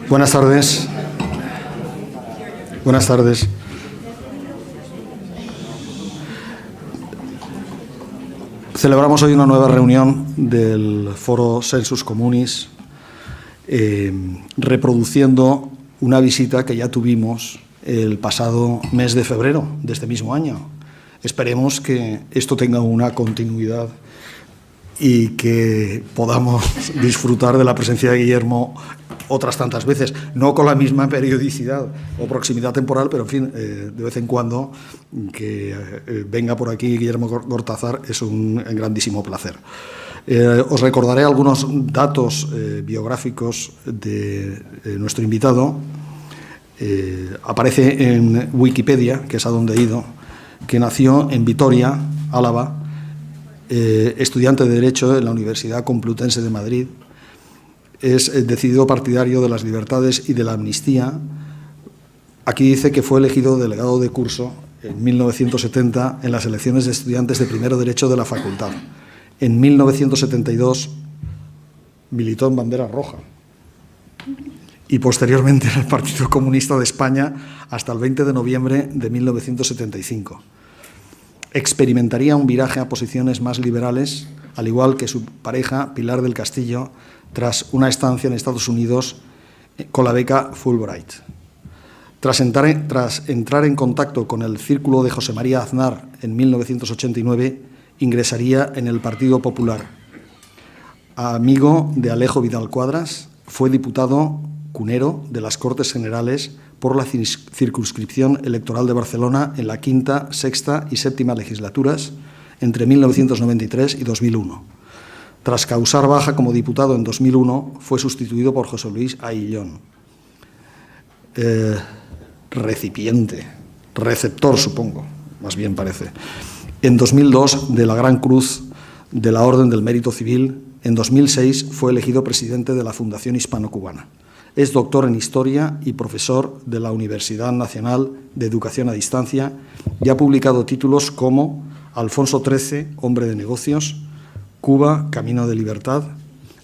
Buenas tardes. Buenas tardes. Celebramos hoy una nueva reunión del Foro Sensus Communis, reproduciendo una visita que ya tuvimos el pasado mes de febrero de este mismo año. Esperemos que esto tenga una continuidad y que podamos disfrutar de la presencia de Guillermo otras tantas veces, no con la misma periodicidad o proximidad temporal, pero en fin, de vez en cuando que venga por aquí Guillermo Cortázar es un grandísimo placer. Os recordaré algunos datos biográficos de nuestro invitado. Aparece en Wikipedia, que es a donde he ido, que nació en Vitoria, Álava, estudiante de Derecho en la Universidad Complutense de Madrid. Es decidido partidario de las libertades y de la amnistía. Aquí dice que fue elegido delegado de curso en 1970 en las elecciones de estudiantes de primero derecho de la facultad. En 1972 militó en Bandera Roja y posteriormente en el Partido Comunista de España hasta el 20 de noviembre de 1975. Experimentaría un viraje a posiciones más liberales, al igual que su pareja Pilar del Castillo, tras una estancia en Estados Unidos con la beca Fulbright. Tras entrar en contacto con el círculo de José María Aznar en 1989, ingresaría en el Partido Popular. Amigo de Alejo Vidal Quadras, fue diputado cunero de las Cortes Generales por la circunscripción electoral de Barcelona en la quinta, sexta y séptima legislaturas entre 1993 y 2001. Tras causar baja como diputado en 2001, fue sustituido por José Luis Aillón. Receptor, supongo, más bien parece. En 2002, de la Gran Cruz de la Orden del Mérito Civil. En 2006 fue elegido presidente de la Fundación Hispano-Cubana. Es doctor en Historia y profesor de la Universidad Nacional de Educación a Distancia y ha publicado títulos como Alfonso XIII, hombre de negocios, Cuba, Camino de Libertad,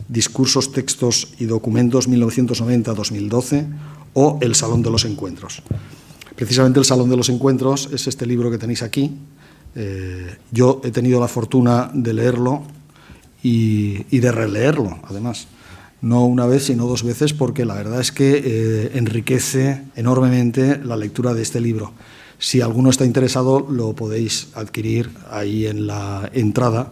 Discursos, Textos y Documentos 1990-2012 o El Salón de los Encuentros. Precisamente El Salón de los Encuentros es este libro que tenéis aquí. Yo he tenido la fortuna de leerlo y de releerlo, además. No una vez, sino dos veces, porque la verdad es que enriquece enormemente la lectura de este libro. Si alguno está interesado, lo podéis adquirir ahí en la entrada.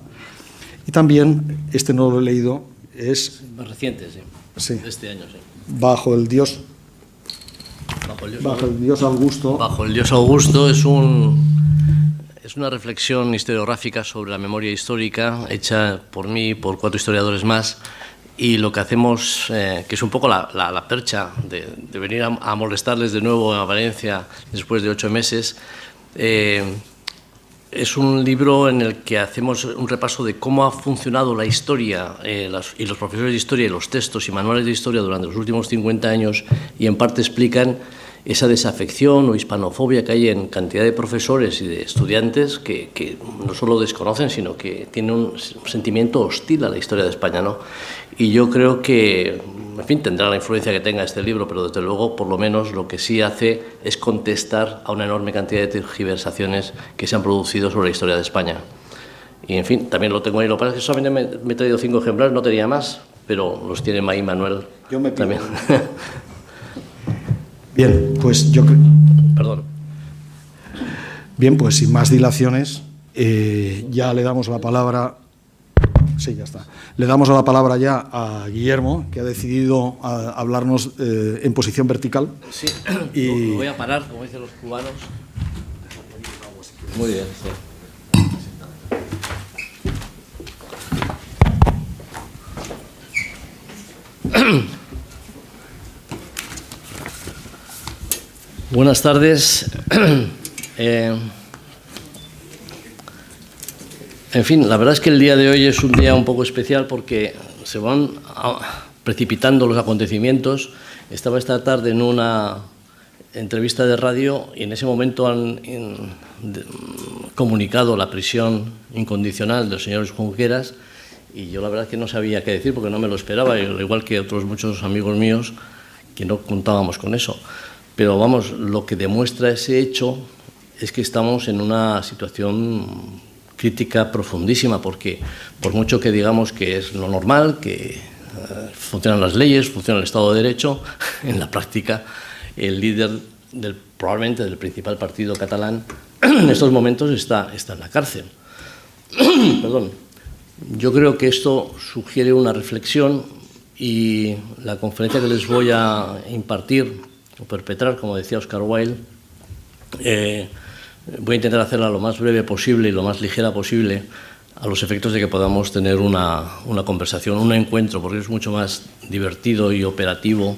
Y también, este no lo he leído, es... Más reciente, sí. Sí. De este año, sí. Bajo el Dios Augusto. Bajo el Dios Augusto es una reflexión historiográfica sobre la memoria histórica hecha por mí y por 4 historiadores más. Y lo que hacemos, que es un poco la percha de venir a molestarles de nuevo a Valencia después de 8 meses, es un libro en el que hacemos un repaso de cómo ha funcionado la historia y los profesores de historia y los textos y manuales de historia durante los últimos 50 años y en parte explican esa desafección o hispanofobia que hay en cantidad de profesores y de estudiantes que no solo desconocen, sino que tienen un sentimiento hostil a la historia de España, ¿no? Y yo creo que, en fin, tendrá la influencia que tenga este libro, pero desde luego, por lo menos, lo que sí hace es contestar a una enorme cantidad de tergiversaciones que se han producido sobre la historia de España. Y, en fin, también lo tengo ahí. Lo que pasa es que solamente me he traído 5 ejemplares, no tenía más, pero los tiene ahí Manuel. Yo me pido. También. Bien, pues yo... Perdón. Bien, pues sin más dilaciones, ya le damos la palabra... Sí, ya está. Le damos la palabra ya a Guillermo, que ha decidido hablarnos en posición vertical. Sí, y... voy a parar, como dicen los cubanos. Muy bien, sí. Buenas tardes. En fin, la verdad es que el día de hoy es un día un poco especial porque se van precipitando los acontecimientos. Estaba esta tarde en una entrevista de radio y en ese momento han comunicado la prisión incondicional del señor Junqueras y yo la verdad es que no sabía qué decir porque no me lo esperaba, igual que otros muchos amigos míos que no contábamos con eso. Pero vamos, lo que demuestra ese hecho es que estamos en una situación crítica profundísima, porque por mucho que digamos que es lo normal, que funcionan las leyes, funciona el Estado de Derecho, en la práctica el líder probablemente del principal partido catalán en estos momentos está en la cárcel. Perdón. Yo creo que esto sugiere una reflexión y la conferencia que les voy a impartir o perpetrar, como decía Oscar Wilde, voy a intentar hacerla lo más breve posible y lo más ligera posible, a los efectos de que podamos tener una conversación, un encuentro, porque es mucho más divertido y operativo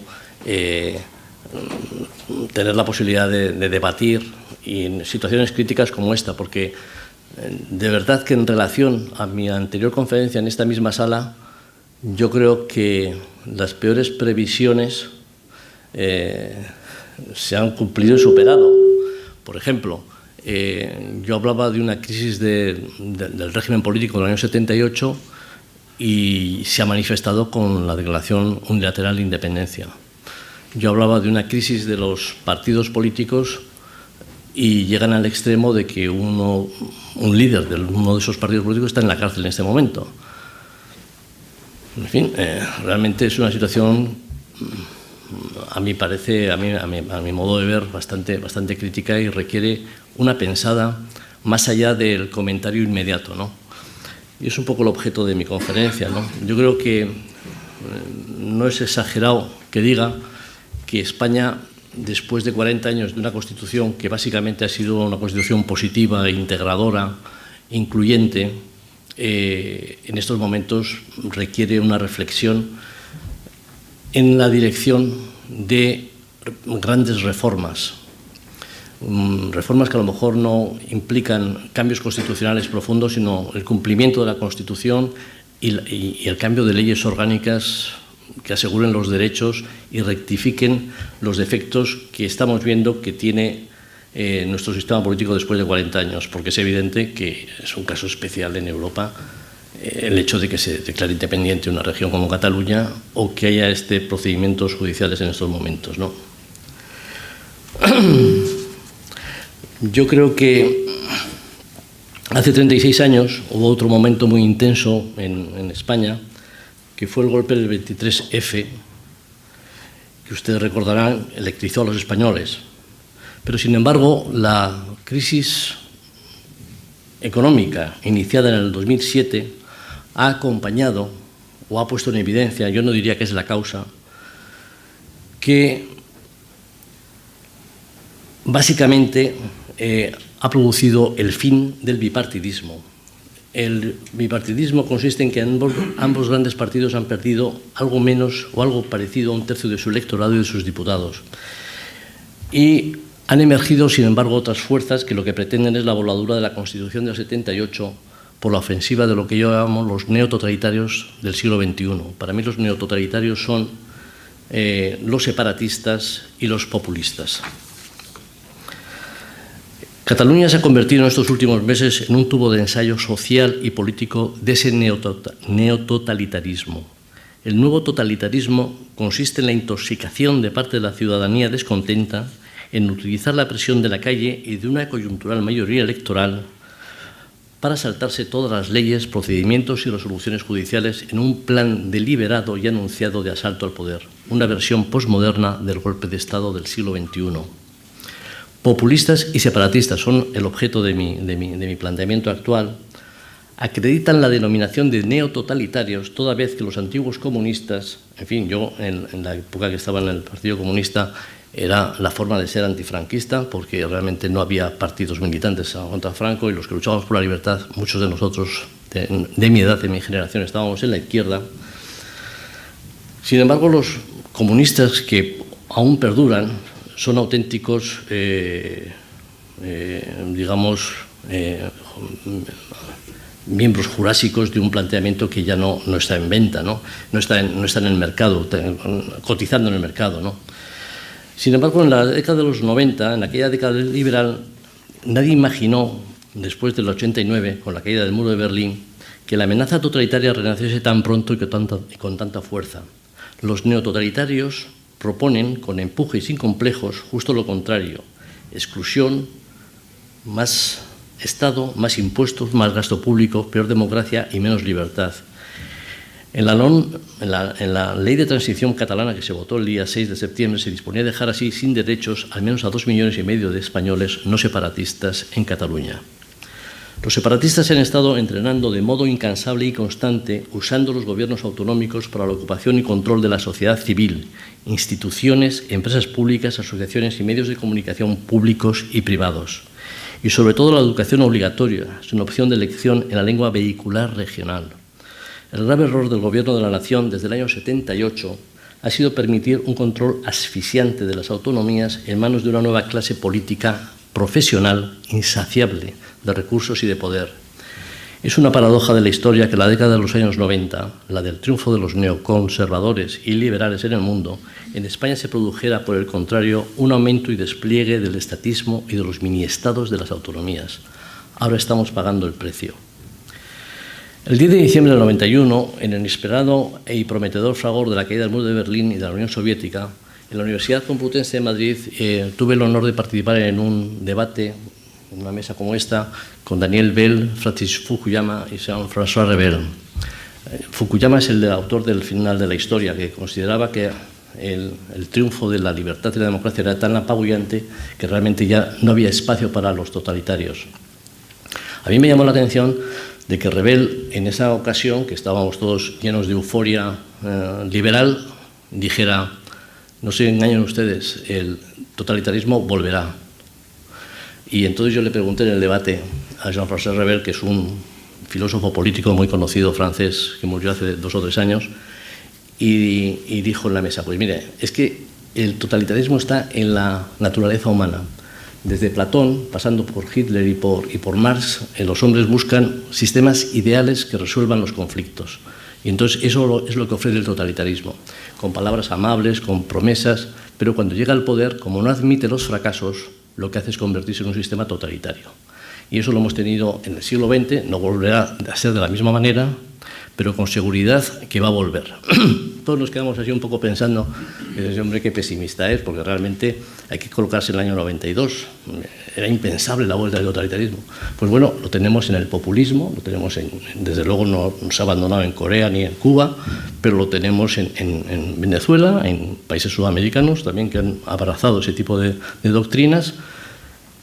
tener la posibilidad de debatir y en situaciones críticas como esta, porque de verdad que en relación a mi anterior conferencia en esta misma sala, yo creo que las peores previsiones se han cumplido y superado. Por ejemplo, yo hablaba de una crisis del régimen político del año 78 y se ha manifestado con la declaración unilateral de independencia. Yo hablaba de una crisis de los partidos políticos y llegan al extremo de que un líder de uno de esos partidos políticos está en la cárcel en este momento. En fin, realmente es una situación, a mi parecer, a mi modo de ver, bastante crítica y requiere una pensada más allá del comentario inmediato, ¿no? Y es un poco el objeto de mi conferencia, ¿no? Yo creo que no es exagerado que diga que España, después de 40 años de una Constitución que básicamente ha sido una Constitución positiva, integradora, incluyente, en estos momentos requiere una reflexión en la dirección de grandes reformas. Reformas que a lo mejor no implican cambios constitucionales profundos, sino el cumplimiento de la Constitución y el cambio de leyes orgánicas que aseguren los derechos y rectifiquen los defectos que estamos viendo que tiene nuestro sistema político después de 40 años, porque es evidente que es un caso especial en Europa el hecho de que se declare independiente una región como Cataluña o que haya procedimientos judiciales en estos momentos, ¿no? Yo creo que hace 36 años hubo otro momento muy intenso en España, que fue el golpe del 23F, que ustedes recordarán, electrizó a los españoles. Pero, sin embargo, la crisis económica iniciada en el 2007 ha acompañado o ha puesto en evidencia, yo no diría que es la causa, que básicamente ha producido el fin del bipartidismo. El bipartidismo consiste en que ambos grandes partidos han perdido algo menos o algo parecido a un tercio de su electorado y de sus diputados. Y han emergido, sin embargo, otras fuerzas que lo que pretenden es la voladura de la Constitución del 78 por la ofensiva de lo que yo llamo los neototalitarios del siglo XXI. Para mí los neototalitarios son los separatistas y los populistas. Cataluña se ha convertido en estos últimos meses en un tubo de ensayo social y político de ese neototalitarismo. El nuevo totalitarismo consiste en la intoxicación de parte de la ciudadanía descontenta, en utilizar la presión de la calle y de una coyuntural mayoría electoral para saltarse todas las leyes, procedimientos y resoluciones judiciales en un plan deliberado y anunciado de asalto al poder, una versión posmoderna del golpe de Estado del siglo XXI. Populistas y separatistas son el objeto de mi planteamiento actual. Acreditan la denominación de neototalitarios toda vez que los antiguos comunistas, en fin, yo en la época que estaba en el Partido Comunista era la forma de ser antifranquista, porque realmente no había partidos militantes contra Franco y los que luchábamos por la libertad, muchos de nosotros de mi edad, de mi generación, estábamos en la izquierda. Sin embargo, los comunistas que aún perduran son auténticos, miembros jurásicos de un planteamiento que ya no está en venta, no está en el mercado, cotizando en el mercado, ¿no? Sin embargo, en la década de los 90, en aquella década liberal, nadie imaginó, después del 89, con la caída del muro de Berlín, que la amenaza totalitaria renaciese tan pronto y con tanta fuerza. Los neototalitarios proponen, con empuje y sin complejos, justo lo contrario: exclusión, más Estado, más impuestos, más gasto público, peor democracia y menos libertad. En la ley de transición catalana que se votó el día 6 de septiembre se disponía a dejar así sin derechos al menos a 2,5 millones de españoles no separatistas en Cataluña. Los separatistas se han estado entrenando de modo incansable y constante, usando los gobiernos autonómicos para la ocupación y control de la sociedad civil, instituciones, empresas públicas, asociaciones y medios de comunicación públicos y privados. Y sobre todo la educación obligatoria, sin opción de elección en la lengua vehicular regional. El grave error del Gobierno de la Nación desde el año 78 ha sido permitir un control asfixiante de las autonomías en manos de una nueva clase política profesional insaciable de recursos y de poder. Es una paradoja de la historia que la década de los años 90, la del triunfo de los neoconservadores y liberales en el mundo, en España se produjera, por el contrario, un aumento y despliegue del estatismo y de los miniestados de las autonomías. Ahora estamos pagando el precio. El 10 de diciembre del 91, en el inesperado y prometedor fragor de la caída del muro de Berlín y de la Unión Soviética, en la Universidad Complutense de Madrid tuve el honor de participar en un debate, en una mesa como esta, con Daniel Bell, Francis Fukuyama y Jean-François Revel. Fukuyama es el autor del Final de la Historia, que consideraba que el triunfo de la libertad y la democracia era tan apabullante que realmente ya no había espacio para los totalitarios. A mí me llamó la atención de que Revel, en esa ocasión, que estábamos todos llenos de euforia liberal, dijera: no se engañen ustedes, el totalitarismo volverá. Y entonces yo le pregunté en el debate a Jean-François Revel, que es un filósofo político muy conocido francés, que murió hace 2 o 3 años, y dijo en la mesa: pues mire, es que el totalitarismo está en la naturaleza humana. Desde Platón, pasando por Hitler y por Marx, los hombres buscan sistemas ideales que resuelvan los conflictos. Y entonces eso es lo que ofrece el totalitarismo, con palabras amables, con promesas, pero cuando llega al poder, como no admite los fracasos, lo que hace es convertirse en un sistema totalitario. Y eso lo hemos tenido en el siglo XX, no volverá a ser de la misma manera, pero con seguridad que va a volver. Todos nos quedamos así un poco pensando, ese hombre qué pesimista es, porque realmente hay que colocarse en el año 92. Era impensable la vuelta del totalitarismo. Pues bueno, lo tenemos en el populismo, lo tenemos desde luego no se ha abandonado en Corea ni en Cuba, pero lo tenemos en Venezuela, en países sudamericanos también que han abrazado ese tipo de doctrinas,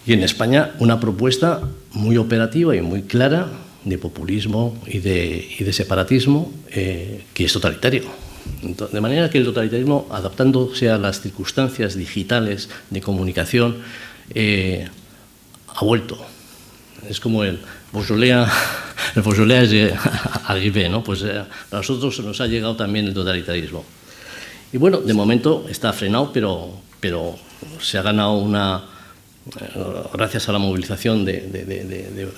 y en España una propuesta muy operativa y muy clara de populismo y de separatismo que es totalitario. De manera que el totalitarismo, adaptándose a las circunstancias digitales de comunicación, ha vuelto. Es como el Beaujolais de Arrivé, ¿no? Pues a nosotros nos ha llegado también el totalitarismo. Y bueno, de momento está frenado, pero se ha ganado gracias a la movilización de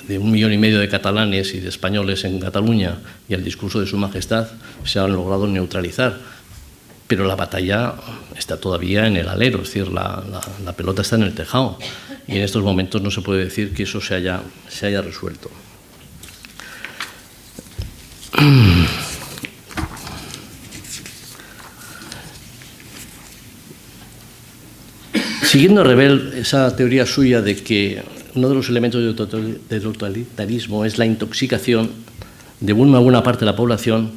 1,5 millones de catalanes y de españoles en Cataluña y al discurso de Su Majestad, se han logrado neutralizar. Pero la batalla está todavía en el alero, es decir, la pelota está en el tejado. Y en estos momentos no se puede decir que eso se haya resuelto. Siguiendo a Revel, esa teoría suya de que uno de los elementos del totalitarismo es la intoxicación de una buena parte de la población,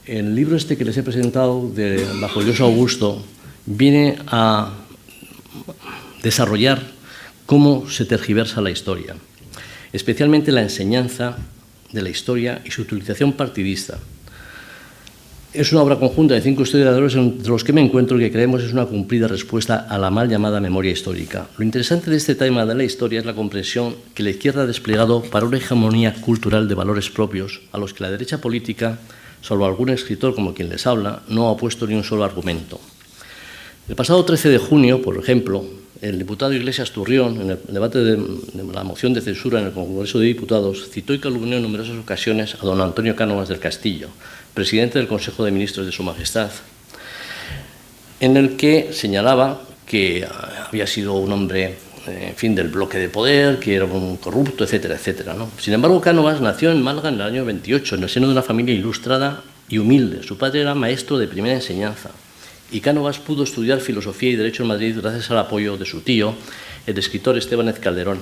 el libro este que les he presentado, de Bajo el Dios Augusto, viene a desarrollar cómo se tergiversa la historia, especialmente la enseñanza de la historia y su utilización partidista. Es una obra conjunta de 5 historiadores entre los que me encuentro y que creemos es una cumplida respuesta a la mal llamada memoria histórica. Lo interesante de este tema de la historia es la comprensión que la izquierda ha desplegado para una hegemonía cultural de valores propios a los que la derecha política, salvo algún escritor como quien les habla, no ha puesto ni un solo argumento. El pasado 13 de junio, por ejemplo, el diputado Iglesias Turrión, en el debate de la moción de censura en el Congreso de Diputados, citó y calumnió en numerosas ocasiones a don Antonio Cánovas del Castillo, presidente del Consejo de Ministros de Su Majestad, en el que señalaba que había sido un hombre, en fin, del bloque de poder, que era un corrupto, etcétera, etcétera, ¿no? Sin embargo, Cánovas nació en Málaga en el año 28, en el seno de una familia ilustrada y humilde. Su padre era maestro de primera enseñanza y Cánovas pudo estudiar filosofía y derecho en Madrid gracias al apoyo de su tío, el escritor Estebáñez Calderón,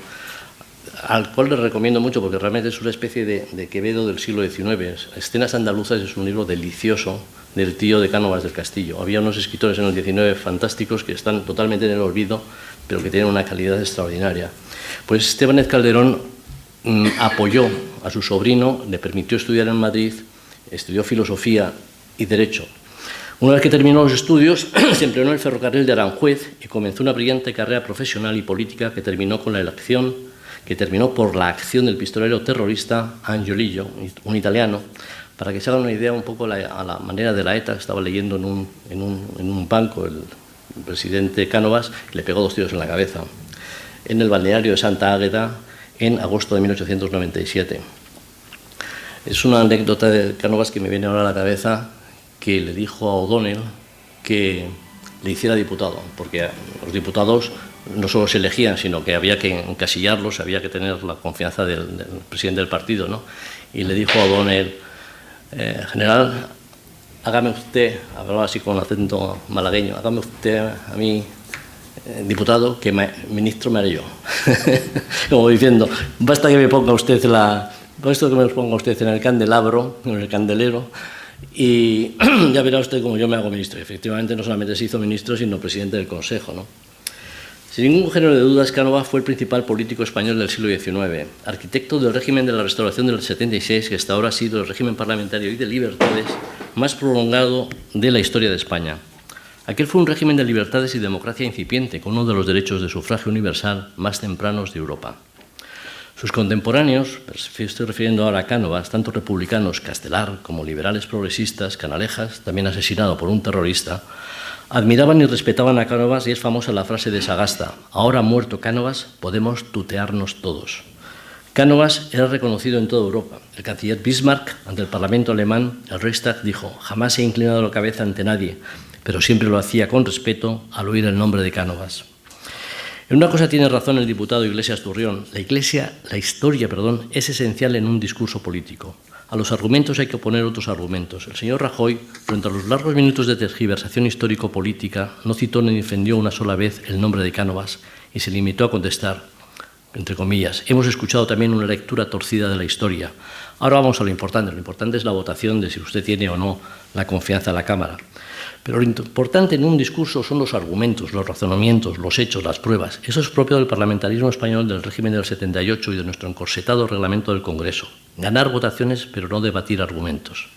al cual le recomiendo mucho porque realmente es una especie de Quevedo del siglo XIX. Escenas andaluzas es un libro delicioso del tío de Cánovas del Castillo. Había unos escritores en el XIX fantásticos que están totalmente en el olvido, pero que tienen una calidad extraordinaria. Pues Estebáñez Calderón apoyó a su sobrino, le permitió estudiar en Madrid, estudió filosofía y derecho. Una vez que terminó los estudios, se empleó en el ferrocarril de Aranjuez y comenzó una brillante carrera profesional y política que terminó por la acción del pistolero terrorista Angiolillo, un italiano. Para que se hagan una idea un poco a la manera de la ETA, estaba leyendo en un banco el presidente Cánovas, le pegó 2 tiros en la cabeza, en el balneario de Santa Águeda, en agosto de 1897. Es una anécdota de Cánovas que me viene ahora a la cabeza, que le dijo a O'Donnell que le hiciera diputado, porque los diputados no solo se elegían, sino que había que encasillarlos, había que tener la confianza del presidente del partido, ¿no? Y le dijo a O'Donnell: general, hágame usted, hablaba así con acento malagueño, hágame usted a mí diputado, que ministro me haré yo. Como diciendo, basta que me ponga usted en el candelabro, en el candelero, y ya verá usted cómo yo me hago ministro. Y efectivamente no solamente se hizo ministro, sino presidente del Consejo, ¿no? Sin ningún género de dudas, Cánovas fue el principal político español del siglo XIX, arquitecto del régimen de la Restauración del 76, que hasta ahora ha sido el régimen parlamentario y de libertades más prolongado de la historia de España. Aquel fue un régimen de libertades y democracia incipiente, con uno de los derechos de sufragio universal más tempranos de Europa. Sus contemporáneos, estoy refiriendo ahora a Cánovas, tanto republicanos, Castelar, como liberales progresistas, Canalejas, también asesinado por un terrorista, admiraban y respetaban a Cánovas, y es famosa la frase de Sagasta: ahora muerto Cánovas, podemos tutearnos todos. Cánovas era reconocido en toda Europa. El canciller Bismarck, ante el Parlamento alemán, el Reichstag, dijo: jamás he inclinado la cabeza ante nadie, pero siempre lo hacía con respeto al oír el nombre de Cánovas. En una cosa tiene razón el diputado Iglesias Turrión: la historia, es esencial en un discurso político. A los argumentos hay que oponer otros argumentos. El señor Rajoy, durante los largos minutos de tergiversación histórico-política, no citó ni defendió una sola vez el nombre de Cánovas y se limitó a contestar, entre comillas: hemos escuchado también una lectura torcida de la historia. Ahora vamos a lo importante. Lo importante es la votación de si usted tiene o no la confianza de la Cámara. Pero lo importante en un discurso son los argumentos, los razonamientos, los hechos, las pruebas. Eso es propio del parlamentarismo español, del régimen del 78 y de nuestro encorsetado reglamento del Congreso. Ganar votaciones, pero no debatir argumentos.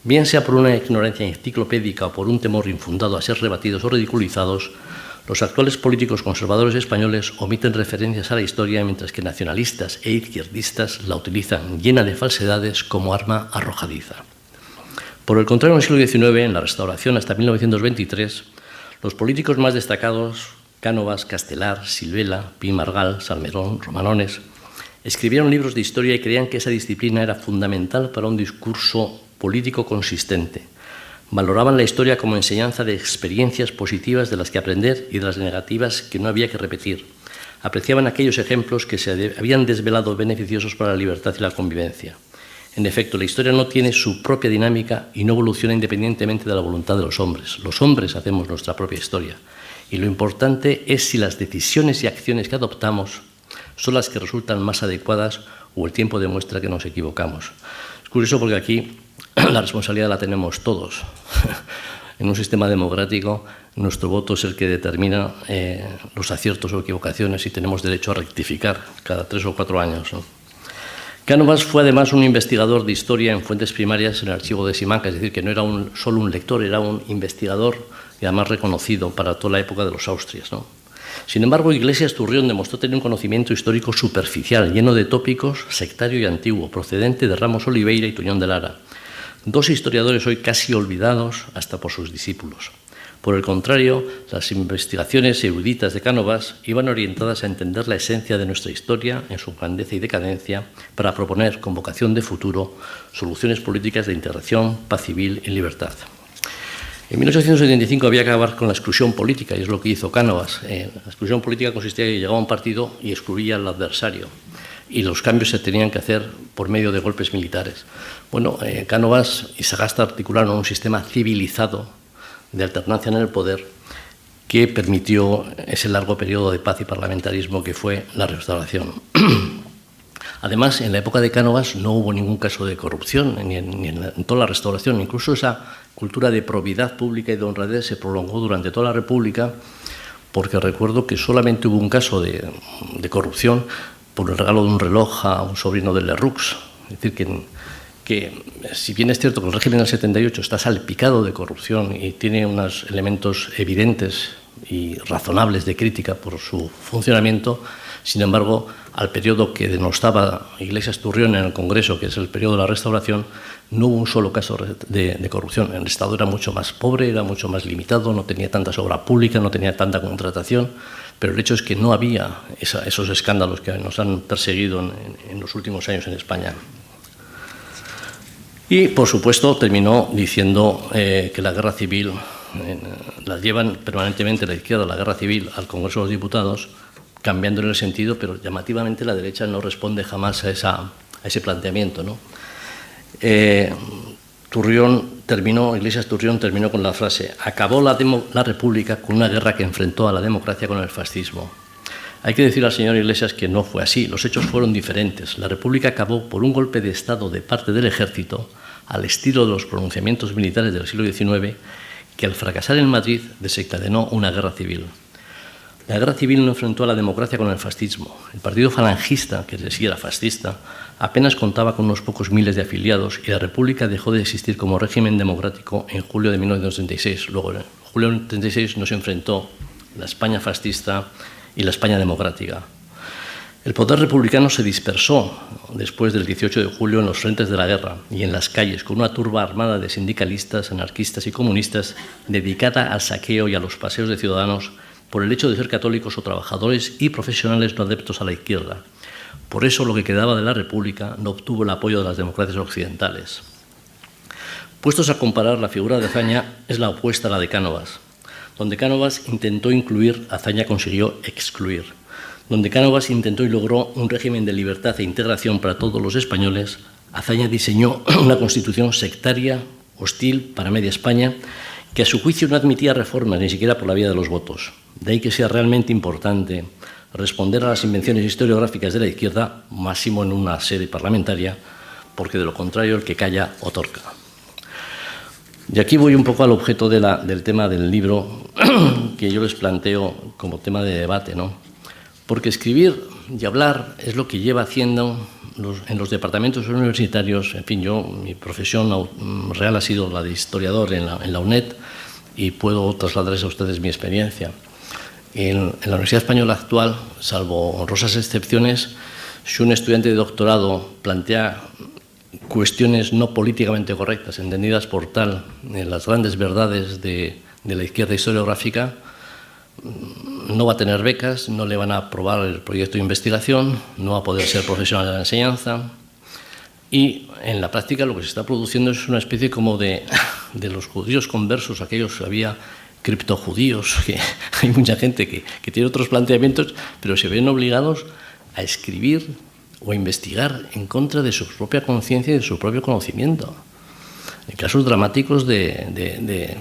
Bien sea por una ignorancia enciclopédica o por un temor infundado a ser rebatidos o ridiculizados, los actuales políticos conservadores españoles omiten referencias a la historia, mientras que nacionalistas e izquierdistas la utilizan llena de falsedades como arma arrojadiza. Por el contrario, en el siglo XIX, en la Restauración hasta 1923, los políticos más destacados, Cánovas, Castelar, Silvela, Pi Margall, Salmerón, Romanones, escribieron libros de historia y creían que esa disciplina era fundamental para un discurso político consistente. Valoraban la historia como enseñanza de experiencias positivas de las que aprender y de las negativas que no había que repetir. Apreciaban aquellos ejemplos que se habían desvelado beneficiosos para la libertad y la convivencia. En efecto, la historia no tiene su propia dinámica y no evoluciona independientemente de la voluntad de los hombres. Los hombres hacemos nuestra propia historia. Y lo importante es si las decisiones y acciones que adoptamos son las que resultan más adecuadas o el tiempo demuestra que nos equivocamos. Es curioso porque aquí la responsabilidad la tenemos todos. En un sistema democrático, nuestro voto es el que determina los aciertos o equivocaciones y tenemos derecho a rectificar cada 3 o 4 años, ¿no? Cánovas fue además un investigador de historia en fuentes primarias en el archivo de Simancas, es decir, que no era solo un lector, era un investigador y además reconocido para toda la época de los Austrias, ¿no? Sin embargo, Iglesias Turrión demostró tener un conocimiento histórico superficial, lleno de tópicos, sectario y antiguo, procedente de Ramos Oliveira y Tuñón de Lara, dos historiadores hoy casi olvidados hasta por sus discípulos. Por el contrario, las investigaciones eruditas de Cánovas iban orientadas a entender la esencia de nuestra historia en su grandeza y decadencia para proponer, con vocación de futuro, soluciones políticas de integración, paz civil y libertad. En 1875 había que acabar con la exclusión política, y es lo que hizo Cánovas. La exclusión política consistía en que llegaba a un partido y excluía al adversario, y los cambios se tenían que hacer por medio de golpes militares. Bueno, Cánovas y Sagasta articularon un sistema civilizado de alternancia en el poder que permitió ese largo periodo de paz y parlamentarismo que fue la Restauración. Además, en la época de Cánovas no hubo ningún caso de corrupción, ni en toda la Restauración. Incluso esa cultura de probidad pública y de honradez se prolongó durante toda la República, porque recuerdo que solamente hubo un caso de corrupción por el regalo de un reloj a un sobrino de Lerroux. Es decir, que si bien es cierto que el régimen del 78 está salpicado de corrupción y tiene unos elementos evidentes y razonables de crítica por su funcionamiento, sin embargo, al periodo que denostaba Iglesias Turrión en el Congreso, que es el periodo de la Restauración, no hubo un solo caso de corrupción. El Estado era mucho más pobre, era mucho más limitado, no tenía tanta obra pública, no tenía tanta contratación, pero el hecho es que no había esos escándalos que nos han perseguido en los últimos años en España. Y, por supuesto, terminó diciendo que la guerra civil, la llevan permanentemente la izquierda, la guerra civil, al Congreso de los Diputados, cambiándole el sentido, pero llamativamente la derecha no responde jamás a ese planteamiento, ¿no? Iglesias Turrión terminó con la frase: acabó la República con una guerra que enfrentó a la democracia con el fascismo. Hay que decir al señor Iglesias que no fue así, los hechos fueron diferentes. La República acabó por un golpe de Estado de parte del ejército, al estilo de los pronunciamientos militares del siglo XIX, que al fracasar en Madrid desencadenó una guerra civil. La guerra civil no enfrentó a la democracia con el fascismo. El partido falangista, que sí era fascista, apenas contaba con unos pocos miles de afiliados y la República dejó de existir como régimen democrático en julio de 1936. Luego, en julio de 1936 no se enfrentó la España fascista y la España democrática. El poder republicano se dispersó después del 18 de julio en los frentes de la guerra y en las calles con una turba armada de sindicalistas, anarquistas y comunistas dedicada al saqueo y a los paseos de ciudadanos por el hecho de ser católicos o trabajadores y profesionales no adeptos a la izquierda. Por eso lo que quedaba de la República no obtuvo el apoyo de las democracias occidentales. Puestos a comparar, la figura de Azaña es la opuesta a la de Cánovas. Donde Cánovas intentó incluir, Azaña consiguió excluir. Donde Cánovas intentó y logró un régimen de libertad e integración para todos los españoles, Azaña diseñó una constitución sectaria, hostil para media España, que a su juicio no admitía reformas ni siquiera por la vía de los votos. De ahí que sea realmente importante responder a las invenciones historiográficas de la izquierda, máximo en una sede parlamentaria, porque de lo contrario el que calla otorga. Y aquí voy un poco al objeto del tema del libro que yo les planteo como tema de debate, ¿no? Porque escribir y hablar es lo que lleva haciendo en los departamentos universitarios. En fin, mi profesión real ha sido la de historiador en la UNED y puedo trasladarles a ustedes mi experiencia. En la Universidad Española actual, salvo honrosas excepciones, si un estudiante de doctorado plantea cuestiones no políticamente correctas, entendidas por tal las grandes verdades de la izquierda historiográfica, no va a tener becas, no le van a aprobar el proyecto de investigación, no va a poder ser profesional de la enseñanza. Y en la práctica lo que se está produciendo es una especie como de los judíos conversos, aquellos que había criptojudíos, que hay mucha gente que tiene otros planteamientos, pero se ven obligados a escribir o a investigar en contra de su propia conciencia y de su propio conocimiento. En casos dramáticos de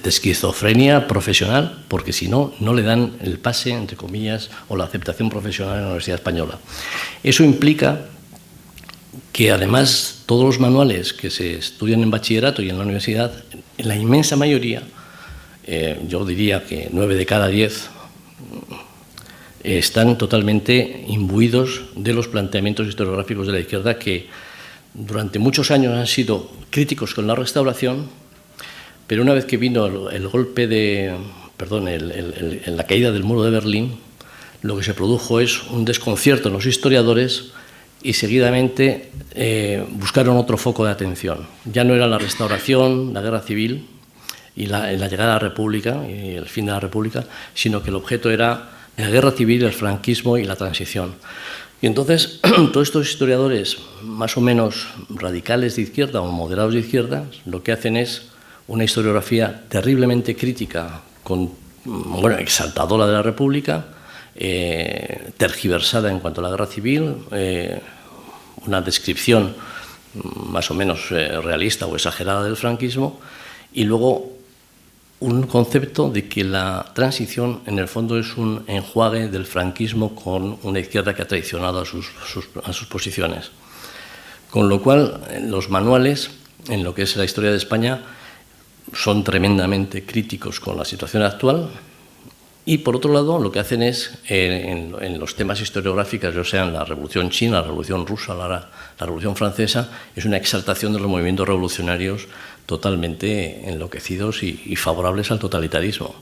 esquizofrenia profesional, porque si no, no le dan el pase, entre comillas, o la aceptación profesional en la Universidad Española. Eso implica que además todos los manuales que se estudian en bachillerato y en la universidad, en la inmensa mayoría, yo diría que 9 de cada 10, están totalmente imbuidos de los planteamientos historiográficos de la izquierda que durante muchos años han sido críticos con la Restauración, pero una vez que vino el golpe la caída del muro de Berlín, lo que se produjo es un desconcierto en los historiadores y seguidamente buscaron otro foco de atención. Ya no era la Restauración, la Guerra Civil y la llegada a la República y el fin de la República, sino que el objeto era la Guerra Civil, el franquismo y la transición. Y entonces, todos estos historiadores más o menos radicales de izquierda o moderados de izquierda, lo que hacen es una historiografía terriblemente crítica, exaltadora de la República, tergiversada en cuanto a la Guerra Civil, una descripción más o menos realista o exagerada del franquismo, y luego un concepto de que la transición en el fondo es un enjuague del franquismo con una izquierda que ha traicionado a sus posiciones. Con lo cual, los manuales, en lo que es la historia de España, son tremendamente críticos con la situación actual y, por otro lado, lo que hacen es, en los temas historiográficos, ya sean la Revolución China, la Revolución Rusa, la Revolución Francesa, es una exaltación de los movimientos revolucionarios totalmente enloquecidos y favorables al totalitarismo.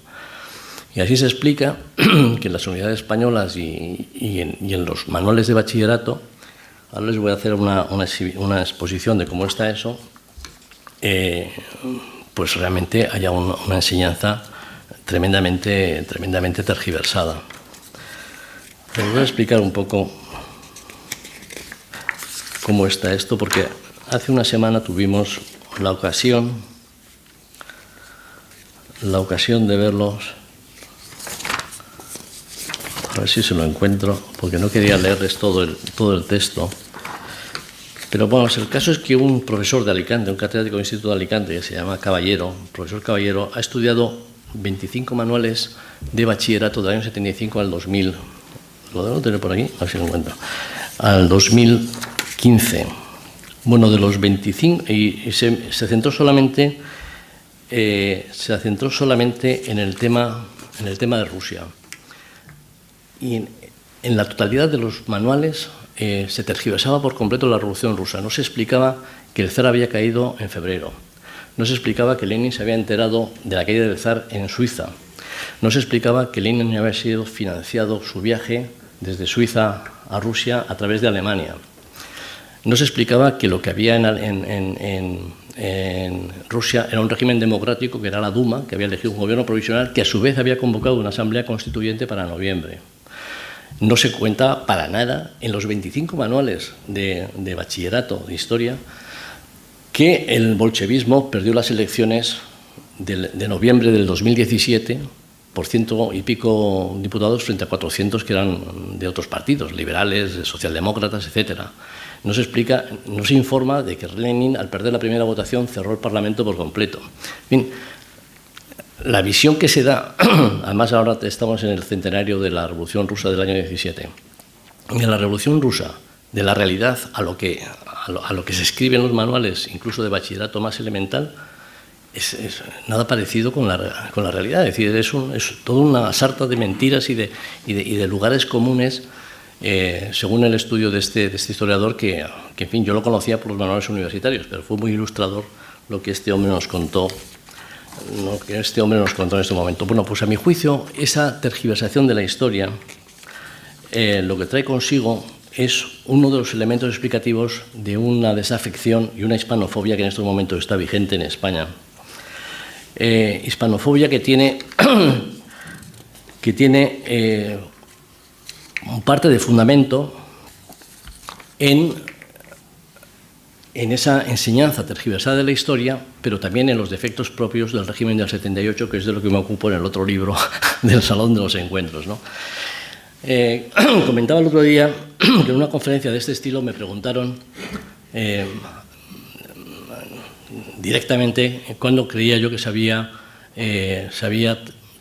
Y así se explica que en las unidades españolas y en los manuales de bachillerato, ahora les voy a hacer una exposición de cómo está eso, pues realmente haya una enseñanza tremendamente tergiversada. Les voy a explicar un poco cómo está esto, porque hace una semana tuvimos la ocasión de verlos. A ver si se lo encuentro, porque no quería leerles todo el texto. Pero bueno, el caso es que un profesor de Alicante, un catedrático del Instituto de Alicante, que se llama Caballero, profesor Caballero, ha estudiado 25 manuales de bachillerato del año 75 al 2000. ¿Lo debo tener por aquí? A ver si lo encuentro. Al 2015. Bueno, de los 25, y se centró solamente en el tema de Rusia. Y en la totalidad de los manuales se tergiversaba por completo la Revolución Rusa. No se explicaba que el zar había caído en febrero. No se explicaba que Lenin se había enterado de la caída del zar en Suiza. No se explicaba que Lenin había sido financiado su viaje desde Suiza a Rusia a través de Alemania. No se explicaba que lo que había en Rusia era un régimen democrático, que era la Duma, que había elegido un gobierno provisional, que a su vez había convocado una asamblea constituyente para noviembre. No se cuenta para nada en los 25 manuales de bachillerato de historia que el bolchevismo perdió las elecciones de noviembre del 2017 por 100 y pico diputados frente a 400 que eran de otros partidos, liberales, socialdemócratas, etcétera. No se explica, no se informa de que Lenin, al perder la primera votación, cerró el Parlamento por completo. Bien, la visión que se da, además ahora estamos en el centenario de la Revolución Rusa del año 17, en la Revolución Rusa, de la realidad a lo que se escribe en los manuales, incluso de bachillerato más elemental, es nada parecido con la realidad. Es decir, es toda una sarta de mentiras y de lugares comunes, según el estudio de este historiador, que, en fin, yo lo conocía por los manuales universitarios, pero fue muy ilustrador lo que este hombre nos contó. En este momento. Bueno, pues a mi juicio, esa tergiversación de la historia lo que trae consigo es uno de los elementos explicativos de una desafección y una hispanofobia que en estos momentos está vigente en España. Hispanofobia que tiene parte de fundamento en esa enseñanza tergiversada de la historia, pero también en los defectos propios del régimen del 78, que es de lo que me ocupo en el otro libro del Salón de los Encuentros, ¿no? Comentaba el otro día que en una conferencia de este estilo me preguntaron directamente cuándo creía yo que se había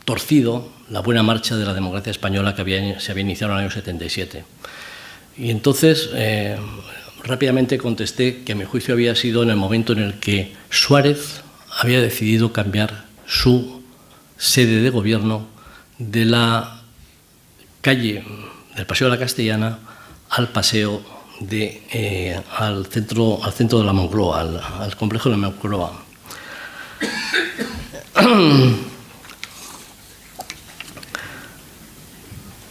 torcido la buena marcha de la democracia española que se había iniciado en el año 77. Y entonces rápidamente contesté que a mi juicio había sido en el momento en el que Suárez había decidido cambiar su sede de gobierno de la calle del Paseo de la Castellana al paseo al centro de la Moncloa, al complejo de la Moncloa.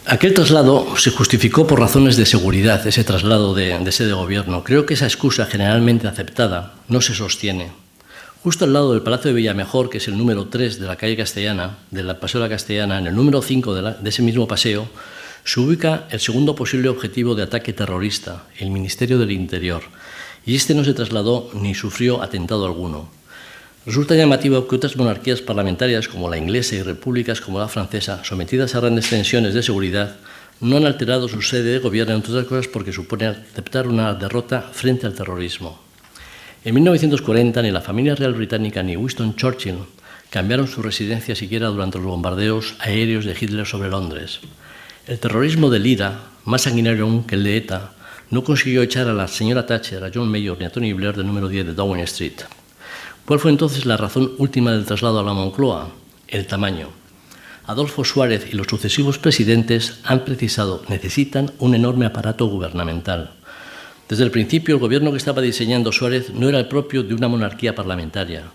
Aquel traslado se justificó por razones de seguridad, ese traslado de sede de gobierno. Creo que esa excusa generalmente aceptada no se sostiene. Justo al lado del Palacio de Villamejor, que es el número 3 de la calle Castellana, del Paseo de la Castellana, en el número 5 de ese mismo paseo, se ubica el segundo posible objetivo de ataque terrorista, el Ministerio del Interior, y este no se trasladó ni sufrió atentado alguno. Resulta llamativo que otras monarquías parlamentarias, como la inglesa, y repúblicas como la francesa, sometidas a grandes tensiones de seguridad, no han alterado su sede de gobierno, entre otras cosas porque supone aceptar una derrota frente al terrorismo. En 1940, ni la familia real británica ni Winston Churchill, cambiaron su residencia siquiera durante los bombardeos aéreos de Hitler sobre Londres. El terrorismo del IRA, más sanguinario aún que el de ETA, no consiguió echar a la señora Thatcher, a John Major ni a Tony Blair del número 10 de Downing Street. ¿Cuál fue entonces la razón última del traslado a la Moncloa? El tamaño. Adolfo Suárez y los sucesivos presidentes necesitan un enorme aparato gubernamental. Desde el principio, el gobierno que estaba diseñando Suárez no era el propio de una monarquía parlamentaria.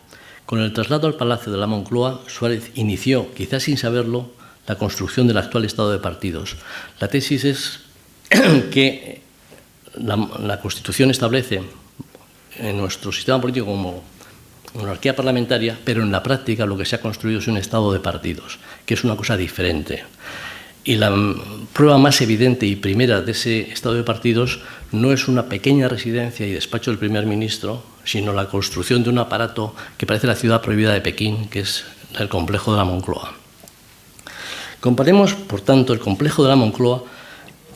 Con el traslado al Palacio de la Moncloa, Suárez inició, quizás sin saberlo, la construcción del actual estado de partidos. La tesis es que la Constitución establece en nuestro sistema político como monarquía parlamentaria, pero en la práctica lo que se ha construido es un estado de partidos, que es una cosa diferente. Y la prueba más evidente y primera de ese estado de partidos no es una pequeña residencia y despacho del primer ministro, sino la construcción de un aparato que parece la ciudad prohibida de Pekín, que es el complejo de la Moncloa. Comparemos, por tanto, el complejo de la Moncloa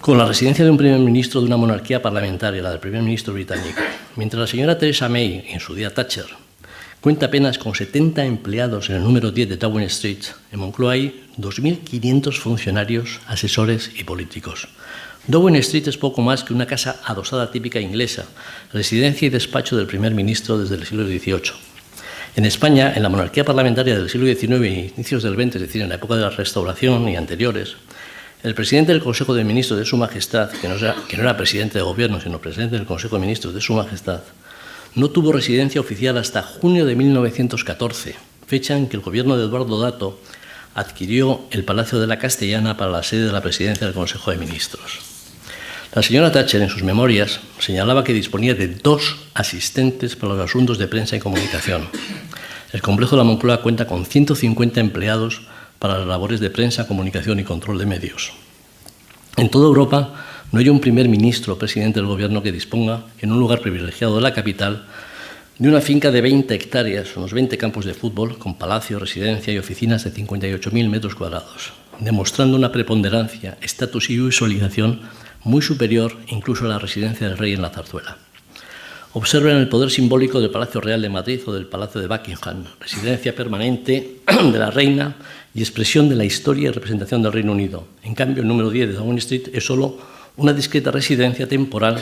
con la residencia de un primer ministro de una monarquía parlamentaria, la del primer ministro británico. Mientras la señora Theresa May, en su día Thatcher, cuenta apenas con 70 empleados en el número 10 de Downing Street, en Moncloa hay 2.500 funcionarios, asesores y políticos. Downing Street es poco más que una casa adosada típica inglesa, residencia y despacho del primer ministro desde el siglo XVIII. En España, en la monarquía parlamentaria del siglo XIX e inicios del XX, es decir, en la época de la Restauración y anteriores, el presidente del Consejo de Ministros de Su Majestad, que no era presidente de gobierno, sino presidente del Consejo de Ministros de Su Majestad, no tuvo residencia oficial hasta junio de 1914, fecha en que el gobierno de Eduardo Dato adquirió el Palacio de la Castellana para la sede de la presidencia del Consejo de Ministros. La señora Thatcher, en sus memorias, señalaba que disponía de 2 asistentes para los asuntos de prensa y comunicación. El complejo de la Moncloa cuenta con 150 empleados para las labores de prensa, comunicación y control de medios. En toda Europa no hay un primer ministro o presidente del gobierno que disponga, en un lugar privilegiado de la capital, de una finca de 20 hectáreas, unos 20 campos de fútbol, con palacio, residencia y oficinas de 58.000 metros cuadrados, demostrando una preponderancia, estatus y visualización muy superior incluso a la residencia del rey en la Zarzuela. Observen el poder simbólico del Palacio Real de Madrid o del Palacio de Buckingham, residencia permanente de la reina y expresión de la historia y representación del Reino Unido. En cambio, el número 10 de Downing Street es solo una discreta residencia temporal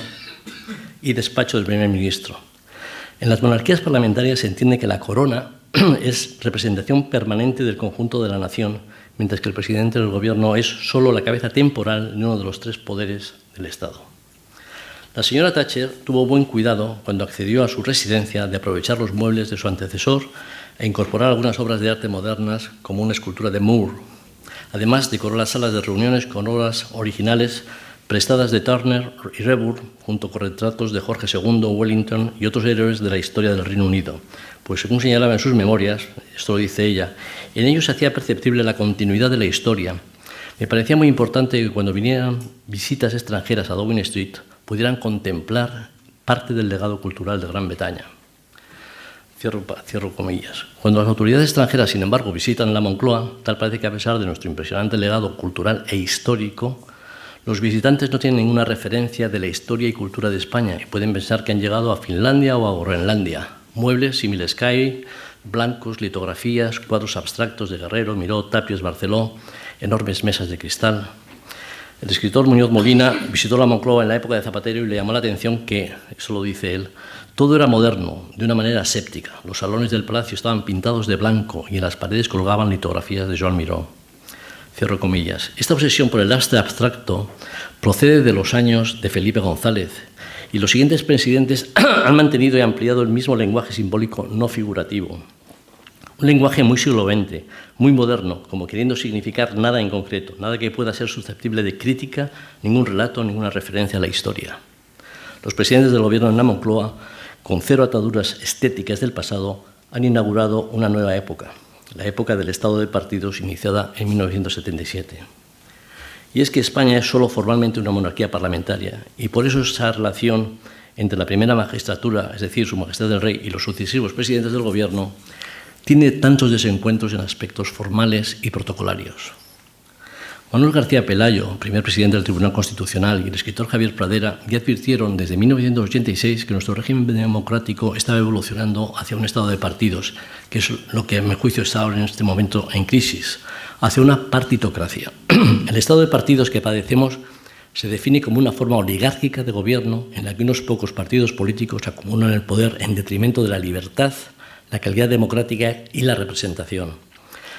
y despacho del primer ministro. En las monarquías parlamentarias se entiende que la corona es representación permanente del conjunto de la nación, mientras que el presidente del gobierno es solo la cabeza temporal de uno de los 3 poderes del Estado. La señora Thatcher tuvo buen cuidado, cuando accedió a su residencia, de aprovechar los muebles de su antecesor e incorporar algunas obras de arte modernas, como una escultura de Moore. Además, decoró las salas de reuniones con obras originales prestadas de Turner y Rebourg, junto con retratos de Jorge II, Wellington y otros héroes de la historia del Reino Unido. Pues según señalaba en sus memorias, esto lo dice ella, en ellos se hacía perceptible la continuidad de la historia. Me parecía muy importante que cuando vinieran visitas extranjeras a Downing Street pudieran contemplar parte del legado cultural de Gran Bretaña. Cierro comillas. Cuando las autoridades extranjeras, sin embargo, visitan la Moncloa, tal parece que a pesar de nuestro impresionante legado cultural e histórico, los visitantes no tienen ninguna referencia de la historia y cultura de España y pueden pensar que han llegado a Finlandia o a Groenlandia. Muebles, similescay, blancos, litografías, cuadros abstractos de Guerrero, Miró, Tapies, Barceló, enormes mesas de cristal. El escritor Muñoz Molina visitó la Moncloa en la época de Zapatero y le llamó la atención que, eso lo dice él, todo era moderno, de una manera aséptica. Los salones del palacio estaban pintados de blanco y en las paredes colgaban litografías de Joan Miró. Cierro comillas. Esta obsesión por el arte abstracto procede de los años de Felipe González y los siguientes presidentes han mantenido y ampliado el mismo lenguaje simbólico no figurativo. Un lenguaje muy siglo XX, muy moderno, como queriendo significar nada en concreto, nada que pueda ser susceptible de crítica, ningún relato, ninguna referencia a la historia. Los presidentes del gobierno en la Moncloa, con 0 ataduras estéticas del pasado, han inaugurado una nueva época, la época del estado de partidos iniciada en 1977. Y es que España es solo formalmente una monarquía parlamentaria, y por eso esa relación entre la primera magistratura, es decir, Su Majestad el Rey, y los sucesivos presidentes del gobierno, tiene tantos desencuentros en aspectos formales y protocolarios. Manuel García Pelayo, primer presidente del Tribunal Constitucional, y el escritor Javier Pradera ya advirtieron desde 1986 que nuestro régimen democrático estaba evolucionando hacia un estado de partidos, que es lo que, a mi juicio, está ahora en este momento en crisis, hacia una partitocracia. El estado de partidos que padecemos se define como una forma oligárquica de gobierno en la que unos pocos partidos políticos acumulan el poder en detrimento de la libertad, la calidad democrática y la representación.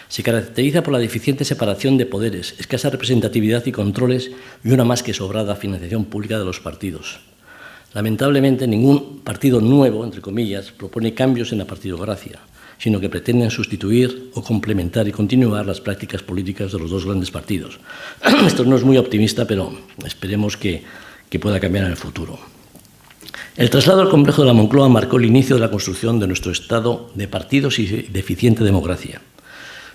Se caracteriza por la deficiente separación de poderes, escasa representatividad y controles y una más que sobrada financiación pública de los partidos. Lamentablemente, ningún partido nuevo, entre comillas, propone cambios en la partidocracia, sino que pretenden sustituir o complementar y continuar las prácticas políticas de los dos grandes partidos. Esto no es muy optimista, pero esperemos que pueda cambiar en el futuro. El traslado al complejo de la Moncloa marcó el inicio de la construcción de nuestro Estado de partidos y de eficiente democracia.